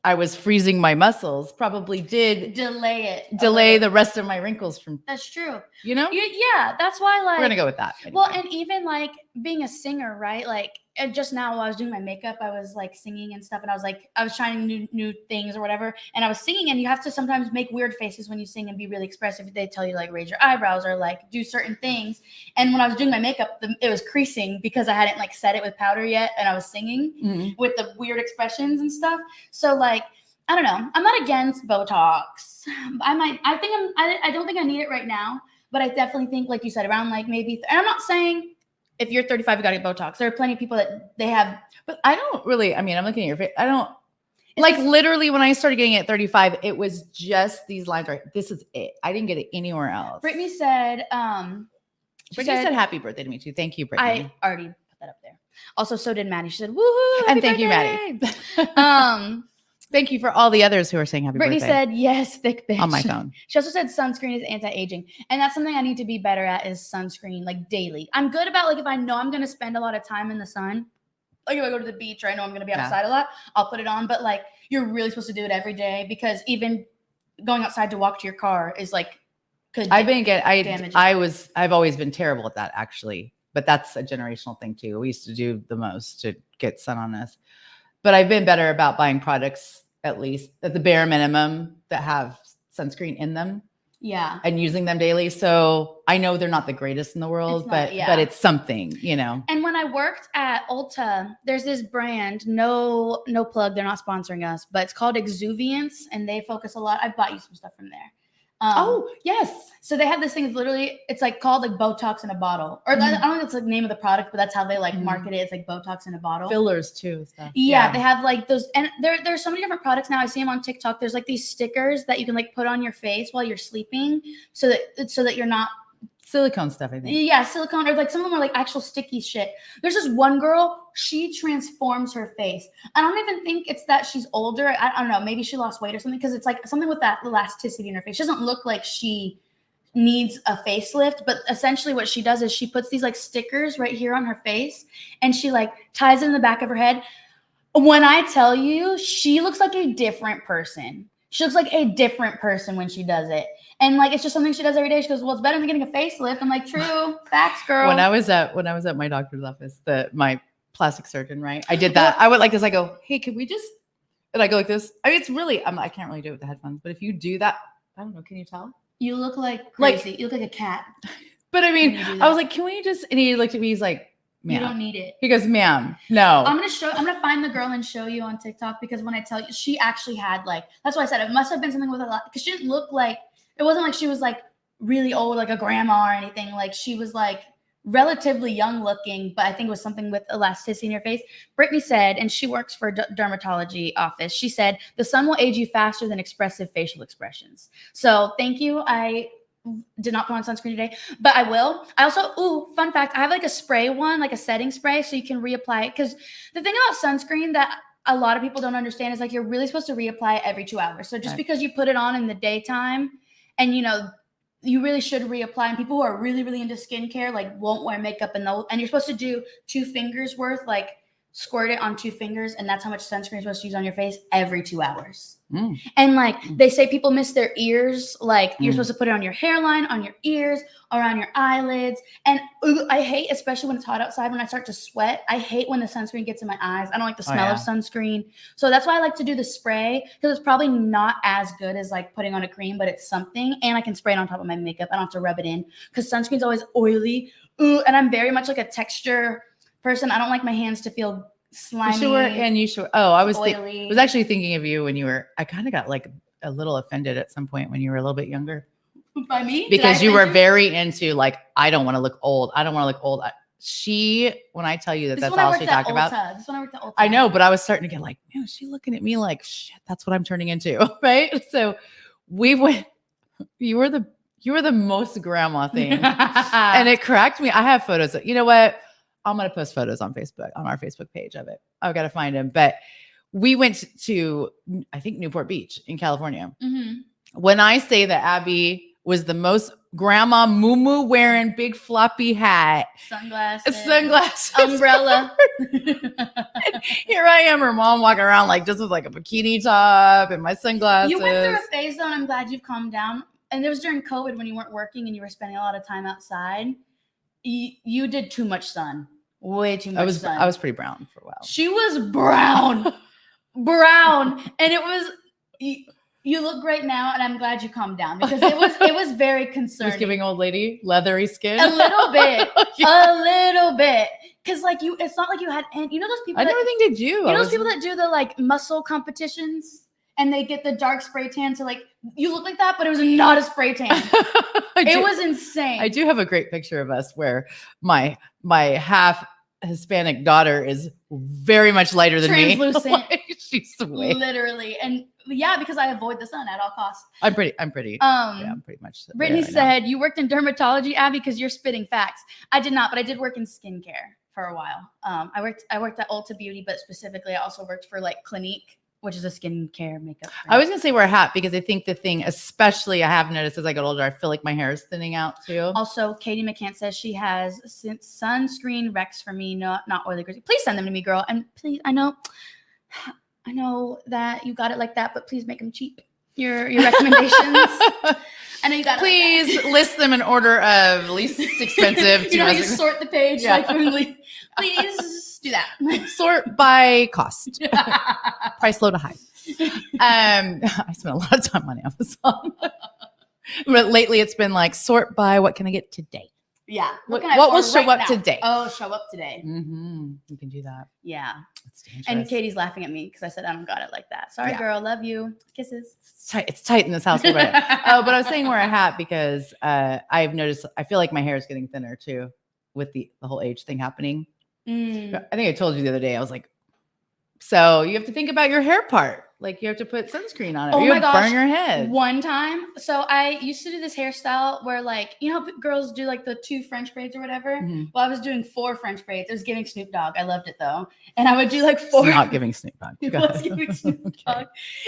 I was freezing my muscles probably did delay the rest of my wrinkles from. That's true. Yeah. That's why like we're going to go with that. Anyway. Well, and even like being a singer, right? Like just now while I was doing my makeup, I was like singing and stuff. And I was trying new things or whatever. And I was singing, and you have to sometimes make weird faces when you sing and be really expressive. They tell you like raise your eyebrows or like do certain things. And when I was doing my makeup, it was creasing because I hadn't like set it with powder yet. And I was singing with the weird expressions and stuff. So like, I don't know. I'm not against Botox. I don't think I need it right now, but I definitely think, like you said, around like maybe, and I'm not saying if you're 35, you got to get Botox. There are plenty of people that they have. But I don't really, I'm looking at your face. I don't, like literally when I started getting it at 35, it was just these lines, right? This is it. I didn't get it anywhere else. Brittany said, Brittany said happy birthday to me too. Thank you, Brittany. I already put that up there. Also, so did Maddie. She said, woohoo. And thank you, Maddie. Thank you for all the others who are saying happy Brittany birthday. Brittany said, yes, thick bitch. On my phone. She also said sunscreen is anti-aging. And that's something I need to be better at is sunscreen, like daily. I'm good about like if I know I'm going to spend a lot of time in the sun, like if I go to the beach or I know I'm going to be outside a lot, I'll put it on. But like you're really supposed to do it every day because even going outside to walk to your car is like I've always been terrible at that actually, but that's a generational thing too. We used to do the most to get sun on us, but I've been better about buying products at least at the bare minimum that have sunscreen in them. Yeah. And using them daily. So I know they're not the greatest in the world, but it's something, you know. And when I worked at Ulta, there's this brand, no plug, they're not sponsoring us, but it's called Exuviance and they focus a lot. I've bought you some stuff from there. Oh, yes. So they have this thing, it's like called like Botox in a bottle. Or I don't know if it's the name of the product, but that's how they like market it. It's like Botox in a bottle. Fillers too. Stuff. Yeah, they have like those. And there's so many different products now. I see them on TikTok. There's like these stickers that you can like put on your face while you're sleeping so that you're not. Silicone stuff, I think. Yeah, silicone, or like some of them are like actual sticky shit. There's this one girl, she transforms her face. I don't even think it's that she's older. I don't know, maybe she lost weight or something because it's like something with that elasticity in her face. She doesn't look like she needs a facelift, but essentially what she does is she puts these like stickers right here on her face and she like ties it in the back of her head. When I tell you, she looks like a different person. She looks like a different person when she does it. And like, it's just something she does every day. She goes, well, it's better than getting a facelift. I'm like, true. Facts, girl. When I was at my doctor's office, my plastic surgeon, right? I did that. I went like this. I go, hey, could we just, and I go like this. I mean, it's really, I can't really do it with the headphones, but if you do that, I don't know. Can you tell? You look like crazy. You look like a cat. But I mean, I was like, can we just, and he looked at me, he's like, ma'am. You don't need it. He goes, ma'am, no. I'm gonna find the girl and show you on TikTok because when I tell you, she actually had like, that's why I said it must have been something with a lot because she didn't look like, it wasn't like she was like really old, like a grandma or anything. Like she was like relatively young looking, but I think it was something with elasticity in your face. Brittany said, and she works for a dermatology office. She said, the sun will age you faster than expressive facial expressions. So thank you. I did not put on sunscreen today, but I will. I also, fun fact, I have like a spray one, like a setting spray, so you can reapply it. Because the thing about sunscreen that a lot of people don't understand is like you're really supposed to reapply it every 2 hours. So just because you put it on in the daytime and you really should reapply. And people who are really, really into skincare like won't wear makeup and you're supposed to do 2 fingers worth, like squirt it on 2 fingers, and that's how much sunscreen you're supposed to use on your face every 2 hours. And like they say people miss their ears, like you're supposed to put it on your hairline, on your ears, around your eyelids. And I hate, especially when it's hot outside, when I start to sweat, I hate when the sunscreen gets in my eyes. I don't like the smell of sunscreen. So that's why I like to do the spray, because it's probably not as good as like putting on a cream, but it's something. And I can spray it on top of my makeup. I don't have to rub it in because sunscreen's always oily. And I'm very much like a texture person. I don't like my hands to feel slimy. I was actually thinking of you when you were, I kind of got like a little offended at some point when you were a little bit younger. By me? Because you were very into like, I don't want to look old. I don't want to look old. When I tell you that's all she talked about. This one I worked at Ulta. I know, but I was starting to get like, man, is she looking at me like, shit, that's what I'm turning into. Right. So you were the most grandma thing. And it cracked me. I have photos. You know what? I'm going to post photos on Facebook, on our Facebook page of it. I've got to find them. But we went to, I think, Newport Beach in California. When I say that Abby was the most grandma moo wearing big floppy hat, sunglasses, umbrella. Here I am, her mom walking around like just with like a bikini top and my sunglasses. You went through a phase though, and I'm glad you've calmed down. And it was during COVID when you weren't working and you were spending a lot of time outside. You did too much sun. Way too much sun. I was pretty brown for a while. She was brown. And it was, you look great now, and I'm glad you calmed down because it was very concerning. Just giving old lady leathery skin? A little bit. A little bit. Because like it's not like you had, and you know those people I never think they do. You know those people that do the like muscle competitions? And they get the dark spray tan to like, you look like that, but it was not a spray tan. It was insane. I do have a great picture of us where my half Hispanic daughter is very much lighter than me. Translucent. She's sweet. Literally. And yeah, because I avoid the sun at all costs. I'm pretty. I'm pretty much. Brittany said, you worked in dermatology, Abby, because you're spitting facts. I did not, but I did work in skincare for a while. I worked at Ulta Beauty, but specifically I also worked for like Clinique. which is a skincare makeup brand. I was gonna say wear a hat because I think the thing, especially I have noticed as I get older, I feel like my hair is thinning out too. Also, Katie McCann says she has sunscreen Rex for me, not oily greasy. Please send them to me, girl. And please, I know that you got it like that, but please make them cheap. Your recommendations. I know you got it. Please like list them in order of least expensive. You sort the page. Yeah. Please do that. Sort by cost. Price low to high. I spent a lot of time on Amazon. But lately it's been like sort by what can I get today? Yeah. What will show up today? Oh, show up today. Mm-hmm. You can do that. Yeah. That's dangerous. And Katie's laughing at me because I said I don't got it like that. Sorry, girl. Love you. Kisses. It's tight in this house. But I was saying wear a hat because I've noticed, I feel like my hair is getting thinner too with the whole age thing happening. I think I told you the other day, I was like, so you have to think about your hair part. Like you have to put sunscreen on it. Oh or my gosh. Burn your head. One time. So I used to do this hairstyle where like, you know how girls do like the 2 French braids or whatever? Mm-hmm. Well, I was doing 4 French braids. It was giving Snoop Dogg. I loved it though. And I would do like 4. It's not giving Snoop Dogg. It was giving Snoop Dogg.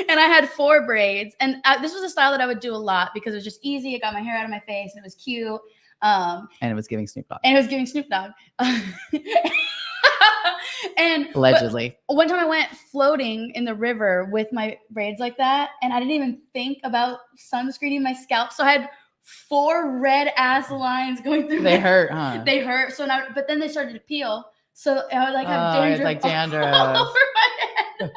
And I had 4 braids. And this was a style that I would do a lot because it was just easy. It got my hair out of my face and it was cute. And it was giving Snoop Dogg. And allegedly, one time I went floating in the river with my braids like that, and I didn't even think about sunscreening my scalp. So I had 4 red ass lines going through. They hurt, huh? They hurt. So now, but then they started to peel. So I would like have dandruff all over my head.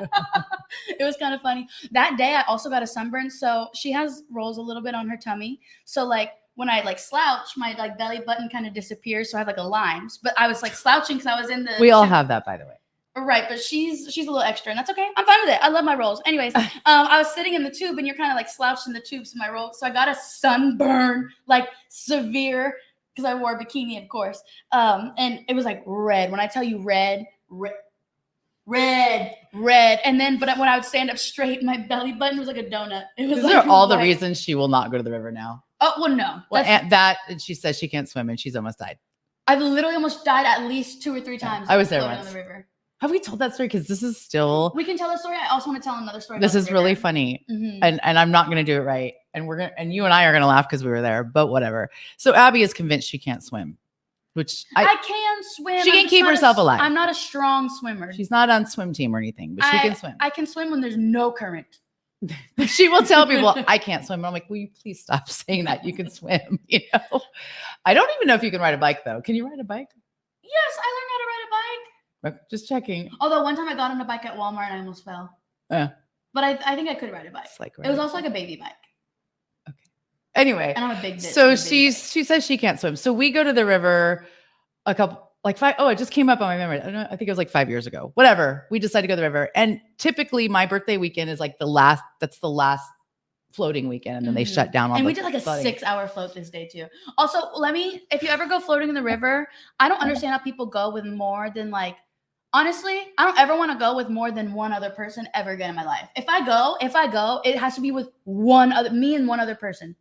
It was kind of funny. That day, I also got a sunburn. So she has rolls a little bit on her tummy. So like, when I like slouch, my like belly button kind of disappears. So I have like a line, but I was like slouching because I was in the. We all have that, by the way. Right, but she's a little extra, and that's okay. I'm fine with it. I love my rolls. Anyways, I was sitting in the tube, and you're kind of like slouched in the tubes in my roll. So I got a sunburn, like severe, because I wore a bikini, of course. And it was like red. When I tell you red. And then, but when I would stand up straight, my belly button was like a donut. It was. These are all the reasons she will not go to the river now. Oh, well, no. Well, and she says she can't swim and she's almost died. I've literally almost died at least 2 or 3 times. I was there once. On the river. Have we told that story? Because this is still. We can tell the story. I also want to tell another story. This is really funny. Mm-hmm. And I'm not going to do it right. And you and I are going to laugh because we were there, but whatever. So Abby is convinced she can't swim, which I can swim. She can keep herself alive. I'm not a strong swimmer. She's not on swim team or anything, but she can swim. I can swim when there's no current. She will tell people I can't swim. And I'm like, will you please stop saying that? You can swim. You know, I don't even know if you can ride a bike though. Can you ride a bike? Yes, I learned how to ride a bike. Just checking. Although one time I got on a bike at Walmart and I almost fell. But I think I could ride a bike. It was also like a baby bike. Okay. Anyway, and I'm a big bitch. So she says she can't swim. So we go to the river it just came up on my memory. I think it was like 5 years ago. Whatever. We decided to go to the river. And typically my birthday weekend is like the last floating weekend. And then they shut down all and we did like a 6-hour float this day too. Also, if you ever go floating in the river, I don't understand how people go with more than like, honestly, I don't ever want to go with more than one other person ever again in my life. If I go, it has to be with me and one other person.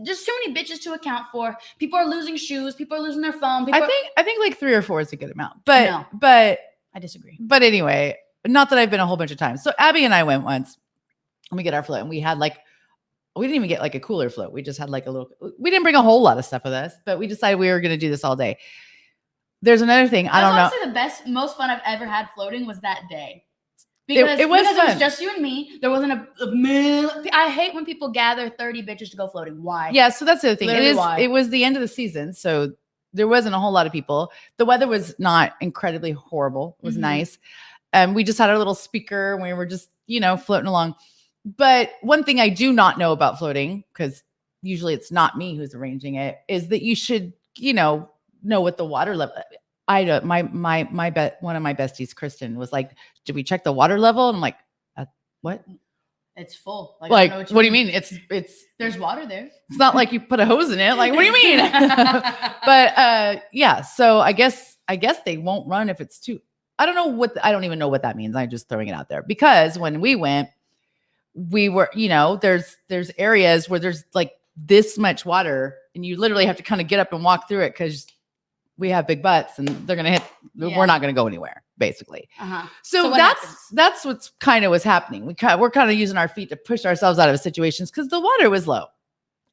Just too many bitches to account for. People are losing shoes. People are losing their phone. I think like 3 or 4 is a good amount. But I disagree. But anyway, not that I've been a whole bunch of times. So Abby and I went once and we get our float and we had we didn't even get like a cooler float. We just had like we didn't bring a whole lot of stuff with us, but we decided we were going to do this all day. There's another thing. I don't know. Honestly, the most fun I've ever had floating was that day. Because it was just you and me. There wasn't I hate when people gather 30 bitches to go floating. Why? Yeah, so that's the other thing. Literally it was the end of the season, so there wasn't a whole lot of people. The weather was not incredibly horrible. It was nice. We just had our little speaker and we were just, floating along. But one thing I do not know about floating, because usually it's not me who's arranging it, is that you should, know what the water level. One of my besties, Kristen, was like, "Did we check the water level?" And I'm like, "What? It's full. What do you mean? It's there's water there. It's not like you put a hose in it. Like, what do you mean?" But yeah. So I guess they won't run if it's too. I don't even know what that means. I'm just throwing it out there because when we went, we were, there's areas where there's like this much water, and you literally have to kind of get up and walk through it because we have big butts and they're going to hit, we're not going to go anywhere. basically. Uh-huh. So that's what's kind of was happening. We're kind of using our feet to push ourselves out of situations because the water was low.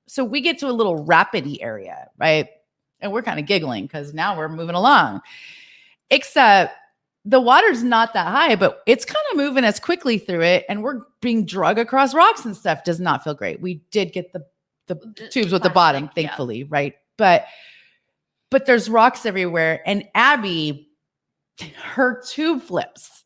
So we get to a little rapidy area, right? And we're kind of giggling because now we're moving along. Except the water's not that high, but it's kind of moving us quickly through it. And we're being drug across rocks and stuff. Does not feel great. We did get the tubes with the bottom, thankfully, right? But there's rocks everywhere. And Abby, her tube flips.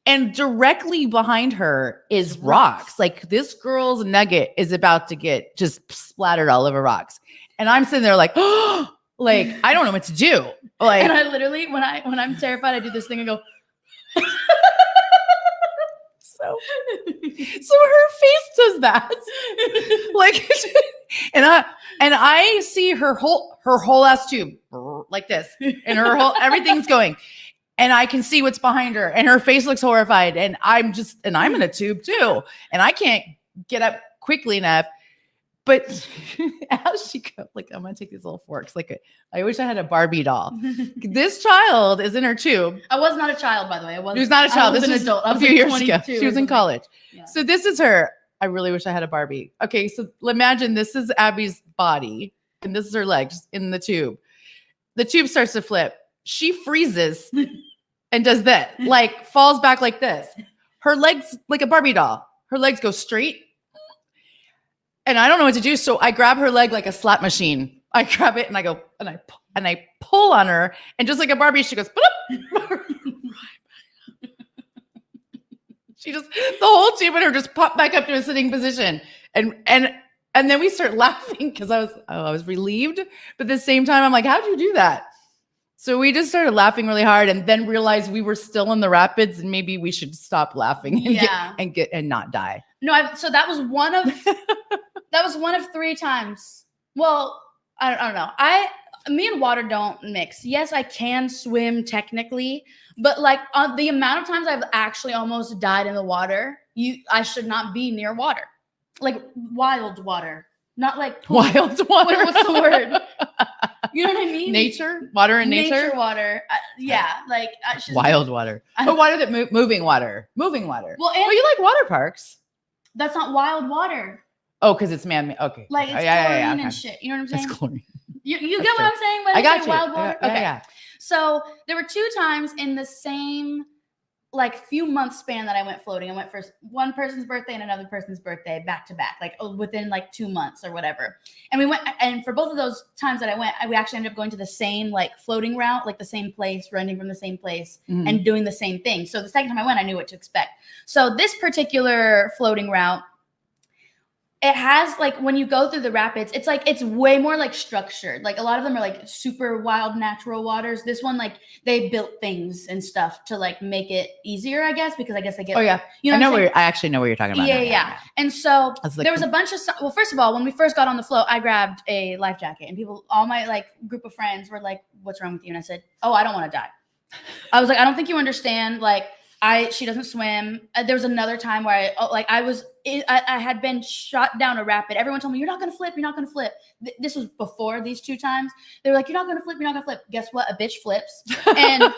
And directly behind her is rocks. Like this girl's nugget is about to get just splattered all over rocks. And I'm sitting there like, oh, like, I don't know what to do. Like, and I literally, when I'm terrified, I do this thing and go. So her face does that. Like, and I see her whole ass tube like this, and everything's going. And I can see what's behind her, and her face looks horrified. And I'm in a tube too, and I can't get up quickly enough. But as she goes, like, I'm gonna take these little forks. Like, I wish I had a Barbie doll. This child is in her tube. I was not a child, by the way. She was not a child. This was an adult. A few years ago. She was in college. Yeah. So this is her. I really wish I had a Barbie. Okay, so imagine this is Abby's body, and this is her legs in the tube. The tube starts to flip. She freezes and does that, like falls back like this. Her legs, like a Barbie doll, her legs go straight. And I don't know what to do. So I grab her leg like a slap machine. I grab it and I go, and I pull on her. And just like a Barbie, she goes, she just, the whole tube and her just popped back up to a sitting position. And then we start laughing because I was relieved. But at the same time, I'm like, how'd you do that? So we just started laughing really hard and then realized we were still in the rapids and maybe we should stop laughing and not die. No, so that was one of 3 times. Well, I don't know. Me and water don't mix. Yes, I can swim technically, but like the amount of times I've actually almost died in the water, I should not be near water. Like wild water, not like pool. Wild water. What's the word? You know what I mean? Nature, water in nature. Nature water. Yeah, like wild water. But water that moving water. Well, you like water parks. That's not wild water. Oh, because it's man-made. Okay. Like it's chlorine and shit. You know what I'm saying? It's chlorine. You get what I'm saying? I got you. Wild water? Okay. Yeah. So there were 2 times in the same like few months span that I went floating. I went for one person's birthday and another person's birthday back to back, like within like 2 months or whatever. And we went, and for both of those times that I went, we actually ended up going to the same like floating route, like the same place, running from the same place and doing the same thing. So the second time I went, I knew what to expect. So this particular floating route, it has like when you go through the rapids, it's way more like structured. Like a lot of them are like super wild natural waters. This one, like they built things and stuff to like make it easier, I guess, because I guess they get. Oh yeah, you know. I actually know what you're talking about. Yeah. And so there was a bunch of. Well, first of all, when we first got on the float, I grabbed a life jacket, and all my like group of friends were like, "What's wrong with you?" And I said, "Oh, I don't want to die." I was like, "I don't think you understand." Like. She doesn't swim. There was another time where I had been shot down a rapid. Everyone told me, you're not going to flip. You're not going to flip. This was before these 2 times. They were like, you're not going to flip. You're not going to flip. Guess what? A bitch flips. And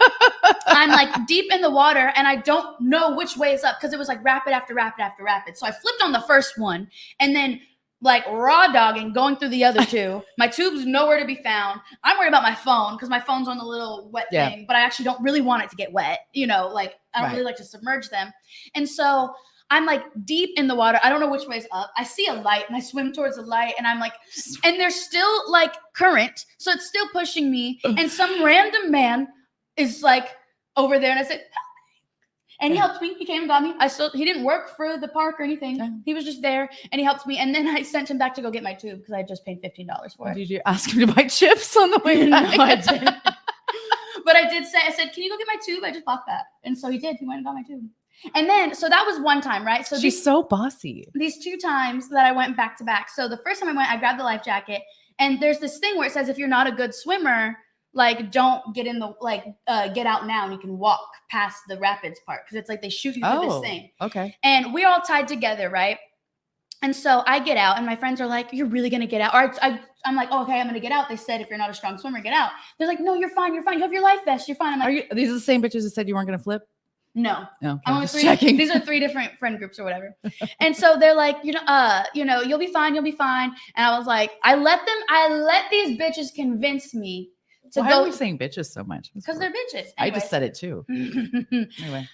I'm like deep in the water and I don't know which way is up because it was like rapid after rapid after rapid. So I flipped on the first one and then like raw dogging going through the other 2. My tube's nowhere to be found. I'm worried about my phone because my phone's on the little wet thing, but I actually don't really want it to get wet. You know, like I don't really like to submerge them. And so I'm like deep in the water. I don't know which way's up. I see a light and I swim towards the light and I'm like, and there's still like current. So it's still pushing me. And some random man is like over there and I said, and he helped me. He came and got me. He didn't work for the park or anything. Yeah. He was just there and he helped me. And then I sent him back to go get my tube because I had just paid $15 for it. Did you ask him to buy chips on the way back? No, I didn't. But I said, can you go get my tube? I just bought that. And so he did. He went and got my tube. And then, so that was one time, right? So she's so bossy. These 2 times that I went back to back. So the first time I went, I grabbed the life jacket. And there's this thing where it says, if you're not a good swimmer, like don't get in the get out now and you can walk past the rapids part because it's like they shoot you through this thing. Okay. And we're all tied together, right? And so I get out, and my friends are like, "You're really gonna get out?" Or I'm like, "Oh, okay, I'm gonna get out." They said, "If you're not a strong swimmer, get out." They're like, "No, you're fine. You're fine. You have your life vest. You're fine." I'm like, are these the same bitches that said you weren't gonna flip? No. Okay, I'm only checking. These are 3 different friend groups or whatever. And so they're like, you'll be fine. You'll be fine. And I was like, I let these bitches convince me to go. Why are we saying bitches so much? Because they're bitches. Anyway. I just said it too. Anyway.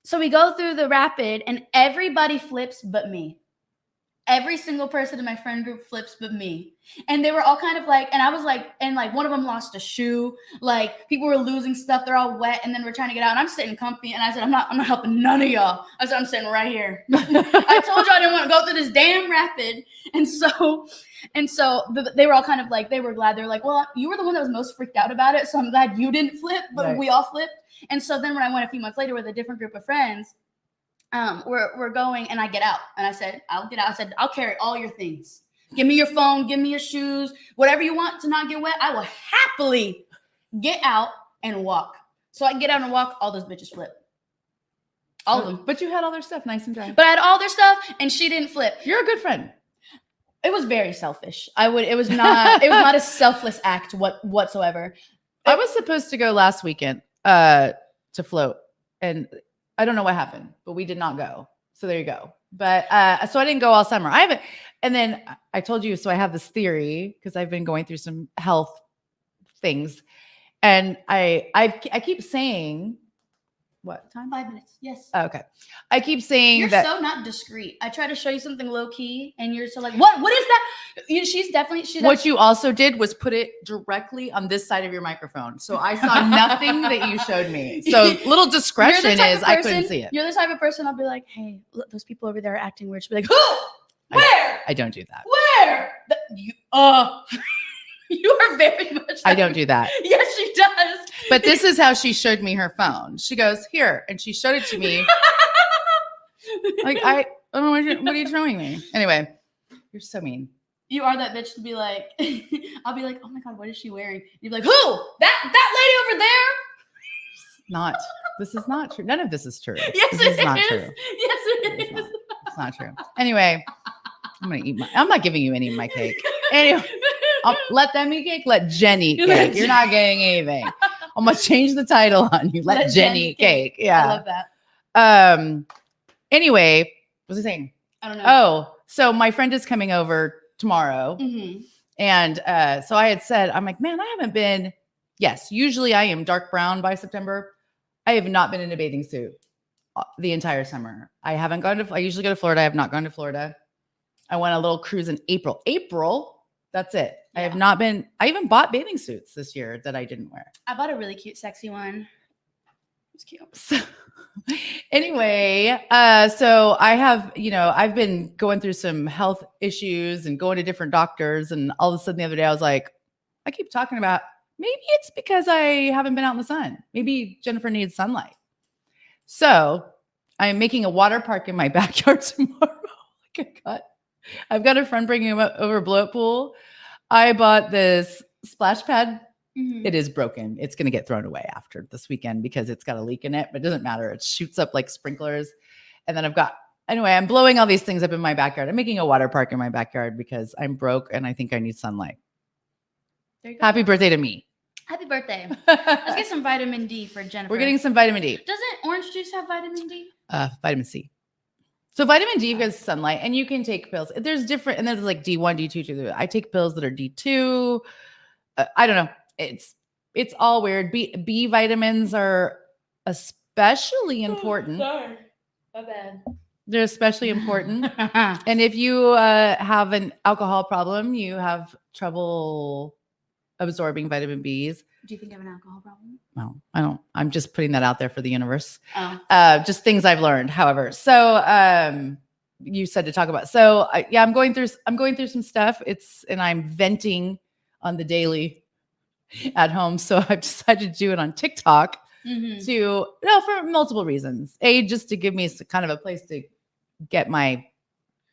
So we go through the rapid, and everybody flips but me. Every single person in my friend group flips but me. And they were all kind of like, and I was like, and like one of them lost a shoe. Like people were losing stuff. They're all wet, and then we're trying to get out. And I'm sitting comfy, and I said, I'm not helping none of y'all. I said, I'm sitting right here. I told you I didn't want to go through this damn rapid. And so they were all kind of like, they were glad. They were like, well, you were the one that was most freaked out about it, so I'm glad you didn't flip, but right. We all flipped. And so then when I went a few months later with a different group of friends, we're going, and I get out, and I said, I'll get out. I said, I'll carry all your things. Give me your phone, give me your shoes, whatever you want to not get wet. I will happily get out and walk. So I get out and walk. All those bitches flip. All of them. But you had all their stuff nice and dry. But I had all their stuff, and she didn't flip. You're a good friend. It was very selfish. It was not a selfless act whatsoever. I was supposed to go last weekend to float, and I don't know what happened, but we did not go. So there you go. But so I didn't go all summer. And then I told you, so I have this theory because I've been going through some health things, and I keep saying, what time? 5 minutes. Yes. Okay. I keep saying you're so not discreet. I try to show you something low key, and you're so like, what is that? She's definitely. What you also did was put it directly on this side of your microphone, so I saw nothing that you showed me. So little discretion is I couldn't see it. You're the type of person I'll be like, hey, look, those people over there are acting weird. She'll be like, who? Where? I don't do that. Where? You are very much. I don't do that. Yes, she does. But this is how she showed me her phone. She goes, here, and she showed it to me. Like, I don't know, what are you showing me? Anyway, you're so mean. You are that bitch to be like, I'll be like, oh my God, what is she wearing? You'd be like, who? That lady over there? This is not true. None of this is true. Yes, this is not true. Yes, it is. It's not true. Anyway, I'm not giving you any of my cake. Anyway, let them eat cake. Let Jenny eat cake. You're not getting anything. I'm going to change the title on you. Let Jenny eat cake. Yeah. I love that. Anyway, what was I saying? I don't know. Oh, so my friend is coming over tomorrow. Mm-hmm. And so I had said, I'm like, man, I haven't been. Yes, usually I am dark brown by September. I have not been in a bathing suit the entire summer. I usually go to Florida. I have not gone to Florida. I went a little cruise in April. That's it. Yeah. I even bought bathing suits this year that I didn't wear. I bought a really cute, sexy one. It's cute. So, anyway, so I have, I've been going through some health issues and going to different doctors. And all of a sudden the other day I was like, I keep talking about, maybe it's because I haven't been out in the sun. Maybe Jennifer needs sunlight. So I'm making a water park in my backyard tomorrow. I've got a friend bringing him over a blow-up pool. I bought this splash pad. Mm-hmm. It is broken. It's going to get thrown away after this weekend because it's got a leak in it, but it doesn't matter. It shoots up like sprinklers. And then I'm blowing all these things up in my backyard. I'm making a water park in my backyard because I'm broke and I think I need sunlight. There you go. Happy birthday to me. Happy birthday. Let's get some vitamin D for Jennifer. We're getting some vitamin D. Doesn't orange juice have vitamin D? Vitamin C. So vitamin D because sunlight, and you can take pills. There's different, and there's like D1, D2, D3. I take pills that are D2. I don't know. It's all weird. B vitamins are especially important. Sorry, my bad. They're especially important. And if you have an alcohol problem, you have trouble absorbing vitamin Bs. Do you think I have an alcohol problem? No, I don't. I'm just putting that out there for the universe. Oh. Just things I've learned. However, so you said to talk about. So I'm going through some stuff. And I'm venting on the daily at home. So I've decided to do it on TikTok for multiple reasons. Just to give me kind of a place to get my.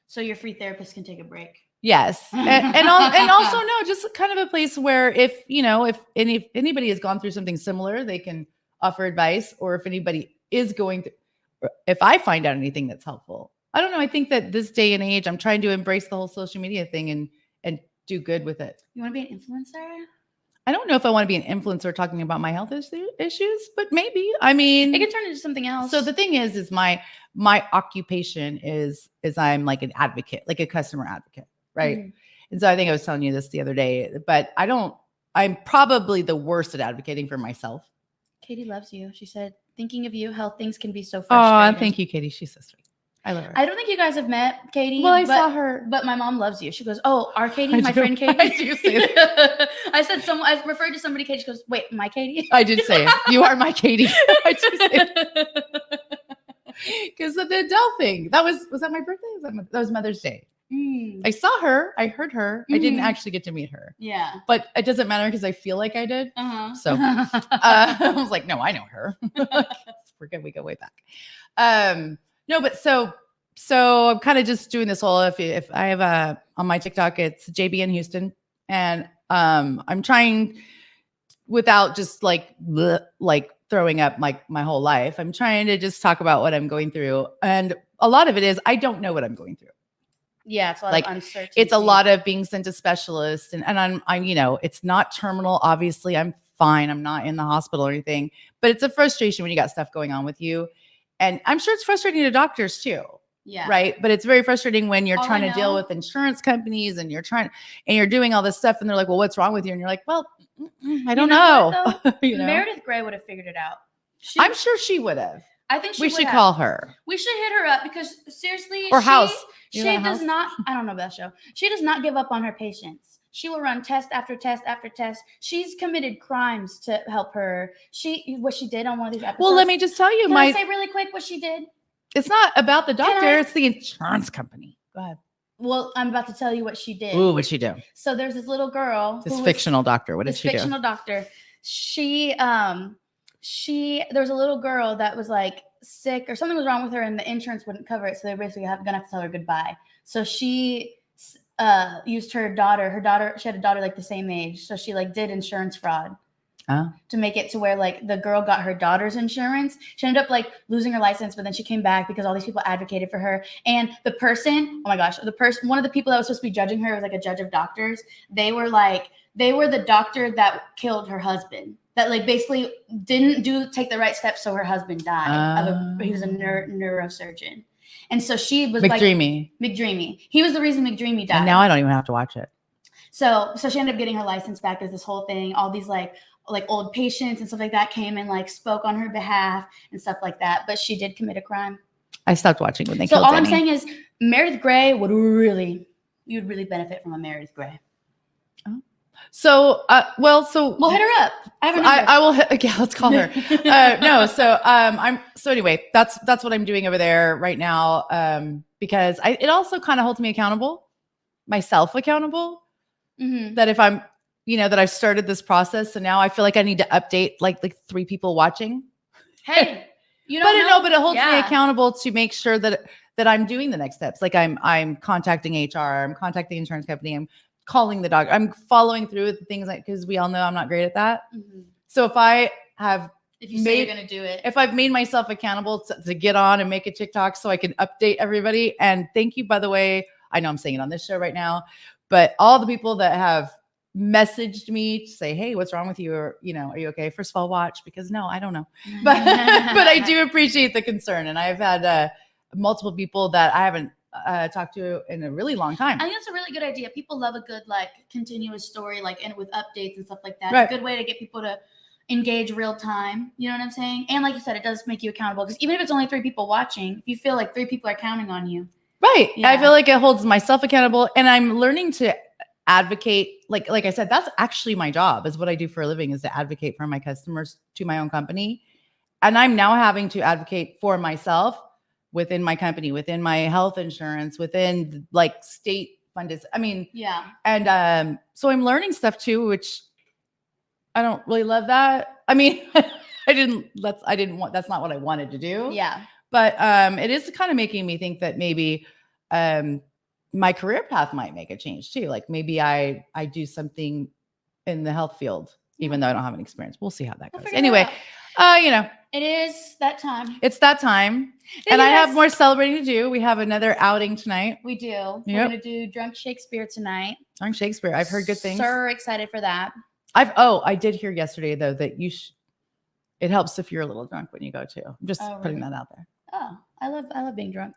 So your free therapist can take a break. Yes. And also no, just kind of a place where if anybody has gone through something similar, they can offer advice, or if anybody is going through, if I find out anything that's helpful, I don't know. I think that this day and age, I'm trying to embrace the whole social media thing and do good with it. You want to be an influencer? I don't know if I want to be an influencer talking about my health issues, but maybe. I mean, it could turn into something else. So the thing is my occupation is I'm like an advocate, like a customer advocate, right? Mm-hmm. And so I think I was telling you this the other day, but I'm probably the worst at advocating for myself. Katie loves you. She said, thinking of you, how things can be so frustrating. Oh, thank you, Katie. She's so sweet. I love her. I don't think you guys have met Katie. Well, I saw her. But my mom loves you. She goes, oh, our Katie, my friend Katie. I do say that. I referred to somebody, Katie. She goes, wait, my Katie? I did say it. You are my Katie. I do say it. Because of the Adele thing. Was that my birthday? That was Mother's Day. Mm. I saw her. I heard her. Mm-hmm. I didn't actually get to meet her. Yeah. But it doesn't matter because I feel like I did. Uh-huh. So I was like, no, I know her. We're good. We go way back. No, but so I'm kind of just doing this whole, if I have on my TikTok, it's JB in Houston. And I'm trying, without just like throwing up like my whole life, I'm trying to just talk about what I'm going through. And a lot of it is, I don't know what I'm going through. Yeah, it's a lot of uncertainty. It's a lot of being sent to specialists, and I'm it's not terminal. Obviously, I'm fine. I'm not in the hospital or anything, but it's a frustration when you got stuff going on with you. And I'm sure it's frustrating to doctors too. Yeah. Right. But it's very frustrating when you're trying to deal with insurance companies and you're doing all this stuff and they're like, well, what's wrong with you? And you're like, well, I don't know. Meredith Grey would have figured it out. I'm sure she would have. I think we should call her. We should hit her up because seriously, or House. She does not. I don't know about that show. She does not give up on her patients. She will run test after test after test. She's committed crimes to help her. What she did on one of these episodes. Well, let me just tell you. Can I say really quick what she did? It's not about the doctor. It's the insurance company. Go ahead. Well, I'm about to tell you what she did. Ooh, what'd she do? So there's this little girl. This fictional doctor. What did she do? This fictional doctor. There was a little girl that was like sick or something was wrong with her and the insurance wouldn't cover it. So they're basically gonna have to tell her goodbye. So she used her daughter. She had a daughter like the same age. So she like did insurance fraud. To make it to where like the girl got her daughter's insurance. She ended up like losing her license, but then she came back because all these people advocated for her. And the person, one of the people that was supposed to be judging her was like a judge of doctors. They were the doctor that killed her husband. That like basically didn't take the right steps, so her husband died. He was a neurosurgeon. And so she was McDreamy. He was the reason McDreamy died. And now I don't even have to watch it. So she ended up getting her license back as this whole thing. All these like old patients and stuff like that came and like spoke on her behalf and stuff like that. But she did commit a crime. I stopped watching when they killed Denny. So all I'm saying is Meredith Grey you'd really benefit from a Meredith Grey. Oh. So we'll hit her up. I will hit. Yeah, let's call her. So anyway, that's what I'm doing over there right now. Because it also kind of holds me accountable, myself accountable. Mm-hmm. That if I'm, that I've started this process, so now I feel like I need to update like 3 people watching. Hey, but it holds me accountable to make sure that I'm doing the next steps. Like I'm contacting HR, I'm contacting the insurance company, I'm calling the doctor, I'm following through with the things because we all know I'm not great at that. Mm-hmm. So if you're going to do it, if I've made myself accountable to get on and make a TikTok so I can update everybody. And thank you, by the way, I know I'm saying it on this show right now, but all the people that have messaged me to say, hey, what's wrong with you? Or, are you okay? First of all, watch, because no, I don't know, but I do appreciate the concern. And I've had multiple people that I haven't talked to in a really long time. I think that's a really good idea. People love a good, like, continuous story, like, and with updates and stuff like that. Right. It's a good way to get people to engage real time. You know what I'm saying? And like you said, it does make you accountable, because even if it's only 3 people watching, if you feel like 3 people are counting on you. Right. Yeah. I feel like it holds myself accountable, and I'm learning to advocate. Like I said, that's actually my job, is what I do for a living, is to advocate for my customers to my own company. And I'm now having to advocate for myself within my company, within my health insurance, within like state funded. I mean, yeah. And so I'm learning stuff too, which I don't really love that. I mean, that's not what I wanted to do. Yeah. But it is kind of making me think that maybe my career path might make a change too. Like maybe I do something in the health field, even though I don't have any experience. We'll see how that goes. Anyway, It is that time. It's that time. And I have more celebrating to do. We have another outing tonight. We do. Yep. We're going to do Drunk Shakespeare tonight. Drunk Shakespeare. I've heard good things. So excited for that. I did hear yesterday, though, that it helps if you're a little drunk when you go, too. I'm just putting that out there. Oh, I love being drunk.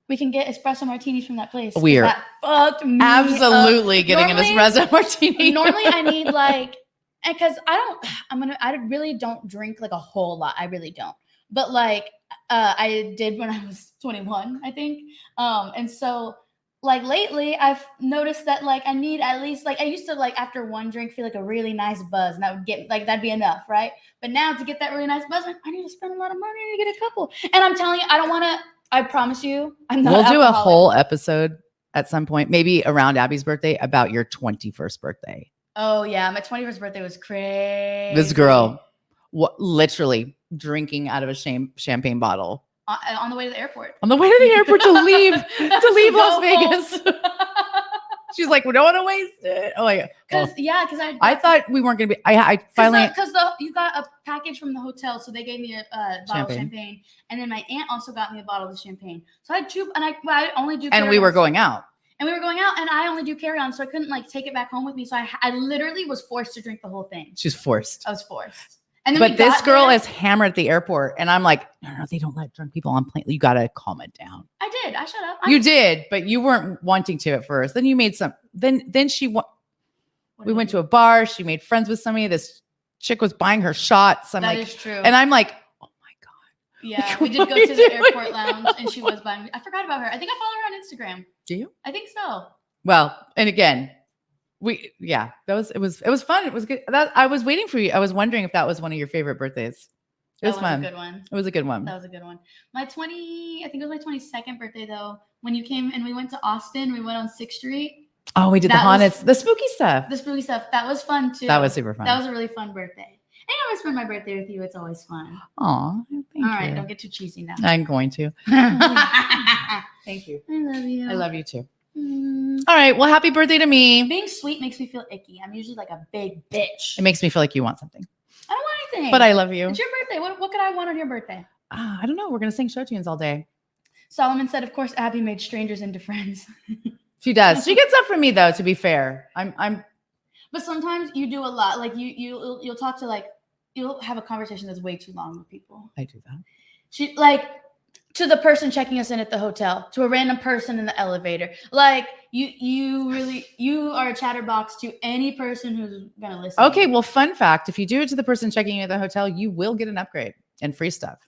We can get espresso martinis from that place. Weird. That fucked me absolutely getting an espresso martini. Normally I need because I really don't drink like a whole lot. I really don't. But I did when I was 21, I think. And so lately I've noticed that I need at least I used to after one drink feel like a really nice buzz, and that would get that'd be enough, right? But now to get that really nice buzz, I need to spend a lot of money to get a couple. And I'm telling you, I don't want to. I promise you, I'm not. We'll do a whole episode at some point, maybe around Abby's birthday, about your 21st birthday. Oh yeah, my 21st birthday was crazy. This girl, literally drinking out of a champagne bottle on the way to the airport. On the way to the airport to leave Las Vegas. She's like, we don't want to waste it. Oh my god. Because I thought we weren't gonna be. I finally because you got a package from the hotel, so they gave me a bottle of champagne, and then my aunt also got me a bottle of champagne. So I had two, and I only do. And we were going out. And I only do carry-on, so I couldn't take it back home with me. So I literally was forced to drink the whole thing. She's forced. I was forced. And then but this girl is hammered at the airport, and I'm like, no, they don't let drunk people on plane. You got to calm it down. I did. I shut up. You did, but you weren't wanting to at first. Then you made some. Then we went to a bar. She made friends with somebody. This chick was buying her shots. That is true. And I'm like, oh my god. Yeah, we did go to the airport lounge, and she was buying. I forgot about her. I think I follow her on Instagram. Do you? I think so. Well, and again. It was fun. It was good. I was waiting for you. I was wondering if that was one of your favorite birthdays. It was fun. A good one. It was a good one. That was a good one. I think it was my 22nd birthday though. When you came and we went to Austin, we went on 6th Street. Oh, we did the haunted, the spooky stuff. The spooky stuff. That was fun too. That was super fun. That was a really fun birthday. And I always spend my birthday with you. It's always fun. Aw, thank you. All right, don't get too cheesy now. I'm going to. Thank you. I love you. I love you too. All right. Well, happy birthday to me. Being sweet makes me feel icky. I'm usually like a big bitch. It makes me feel like you want something. I don't want anything. But I love you. It's your birthday. What could I want on your birthday? I don't know. We're going to sing show tunes all day. Solomon said, of course, Abby made strangers into friends. She does. She gets up for me, though, to be fair. I'm. But sometimes you do a lot. You'll talk to you'll have a conversation that's way too long with people. I do that. She to the person checking us in at the hotel, to a random person in the elevator. You are a chatterbox to any person who's going to listen. Okay, well, fun fact. If you do it to the person checking in at the hotel, you will get an upgrade and free stuff.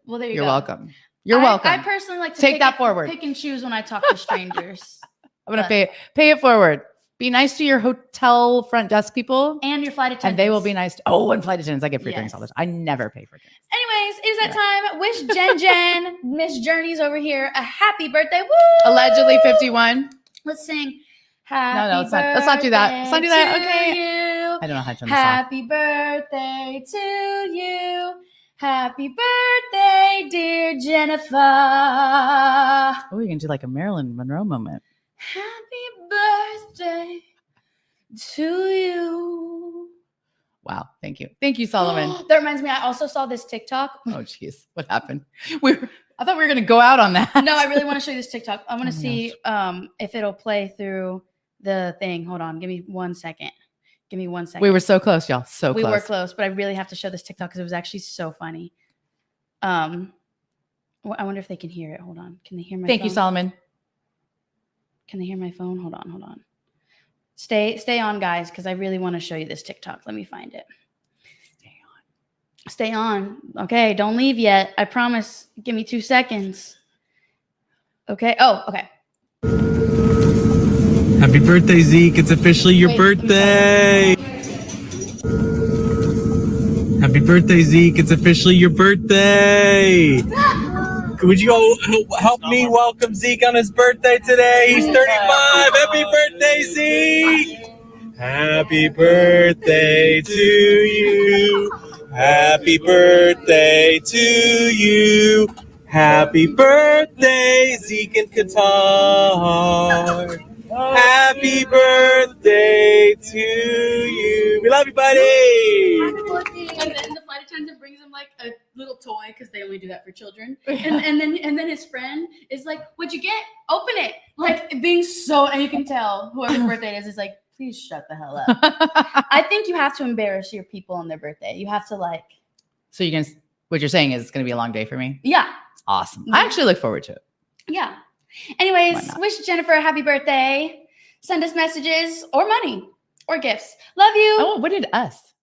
Well, there you go. You're welcome. You're welcome. I personally like to take that forward. Pick and choose when I talk to strangers. I'm going to pay it forward. Be nice to your hotel front desk people. And your flight attendants. And they will be nice. And flight attendants. I get free drinks all the time. I never pay for drinks. Anyways, it was that time. Wish Jen, Miss Journey's over here, a happy birthday. Woo! Allegedly 51. Let's sing. Happy No, let's not do that. Let's not do that. Okay. You. I don't know how to turn this off. Happy birthday to you. Happy birthday, dear Jennifer. Oh, you're going to do like a Marilyn Monroe moment. Happy birthday to you. Wow. Thank you. Thank you, Solomon. That reminds me, I also saw this TikTok. Oh, jeez. What happened? I thought we were going to go out on that. No, I really want to show you this TikTok. I want to see if it'll play through the thing. Hold on. Give me 1 second. Give me 1 second. We were so close, y'all. So close. We were close, but I really have to show this TikTok because it was actually so funny. I wonder if they can hear it. Hold on. Can they hear my phone? Thank you, Solomon. Can they hear my phone? Hold on. Stay on, guys, because I really want to show you this TikTok. Let me find it. Stay on. Okay, don't leave yet. I promise. Give me 2 seconds. Okay. Oh, okay. Happy birthday, Zeke. It's officially your birthday. Happy birthday, Zeke. It's officially your birthday. Would you all help me welcome Zeke on his birthday today? He's 35. Happy birthday, Zeke. Happy birthday to you. Happy birthday to you. Happy birthday, Zeke and Qatar. Happy birthday to you. We love you, buddy. Happy birthday. times and brings him like a little toy because they only do that for children. And then his friend is like, "What'd you get? Open it!" Like being so, and you can tell whoever's birthday it is like, "Please shut the hell up." I think you have to embarrass your people on their birthday. You have to like. So what you're saying is it's gonna be a long day for me? Yeah. Awesome. I actually look forward to it. Yeah. Anyways, wish Jennifer a happy birthday. Send us messages or money or gifts. Love you. Oh, what did us?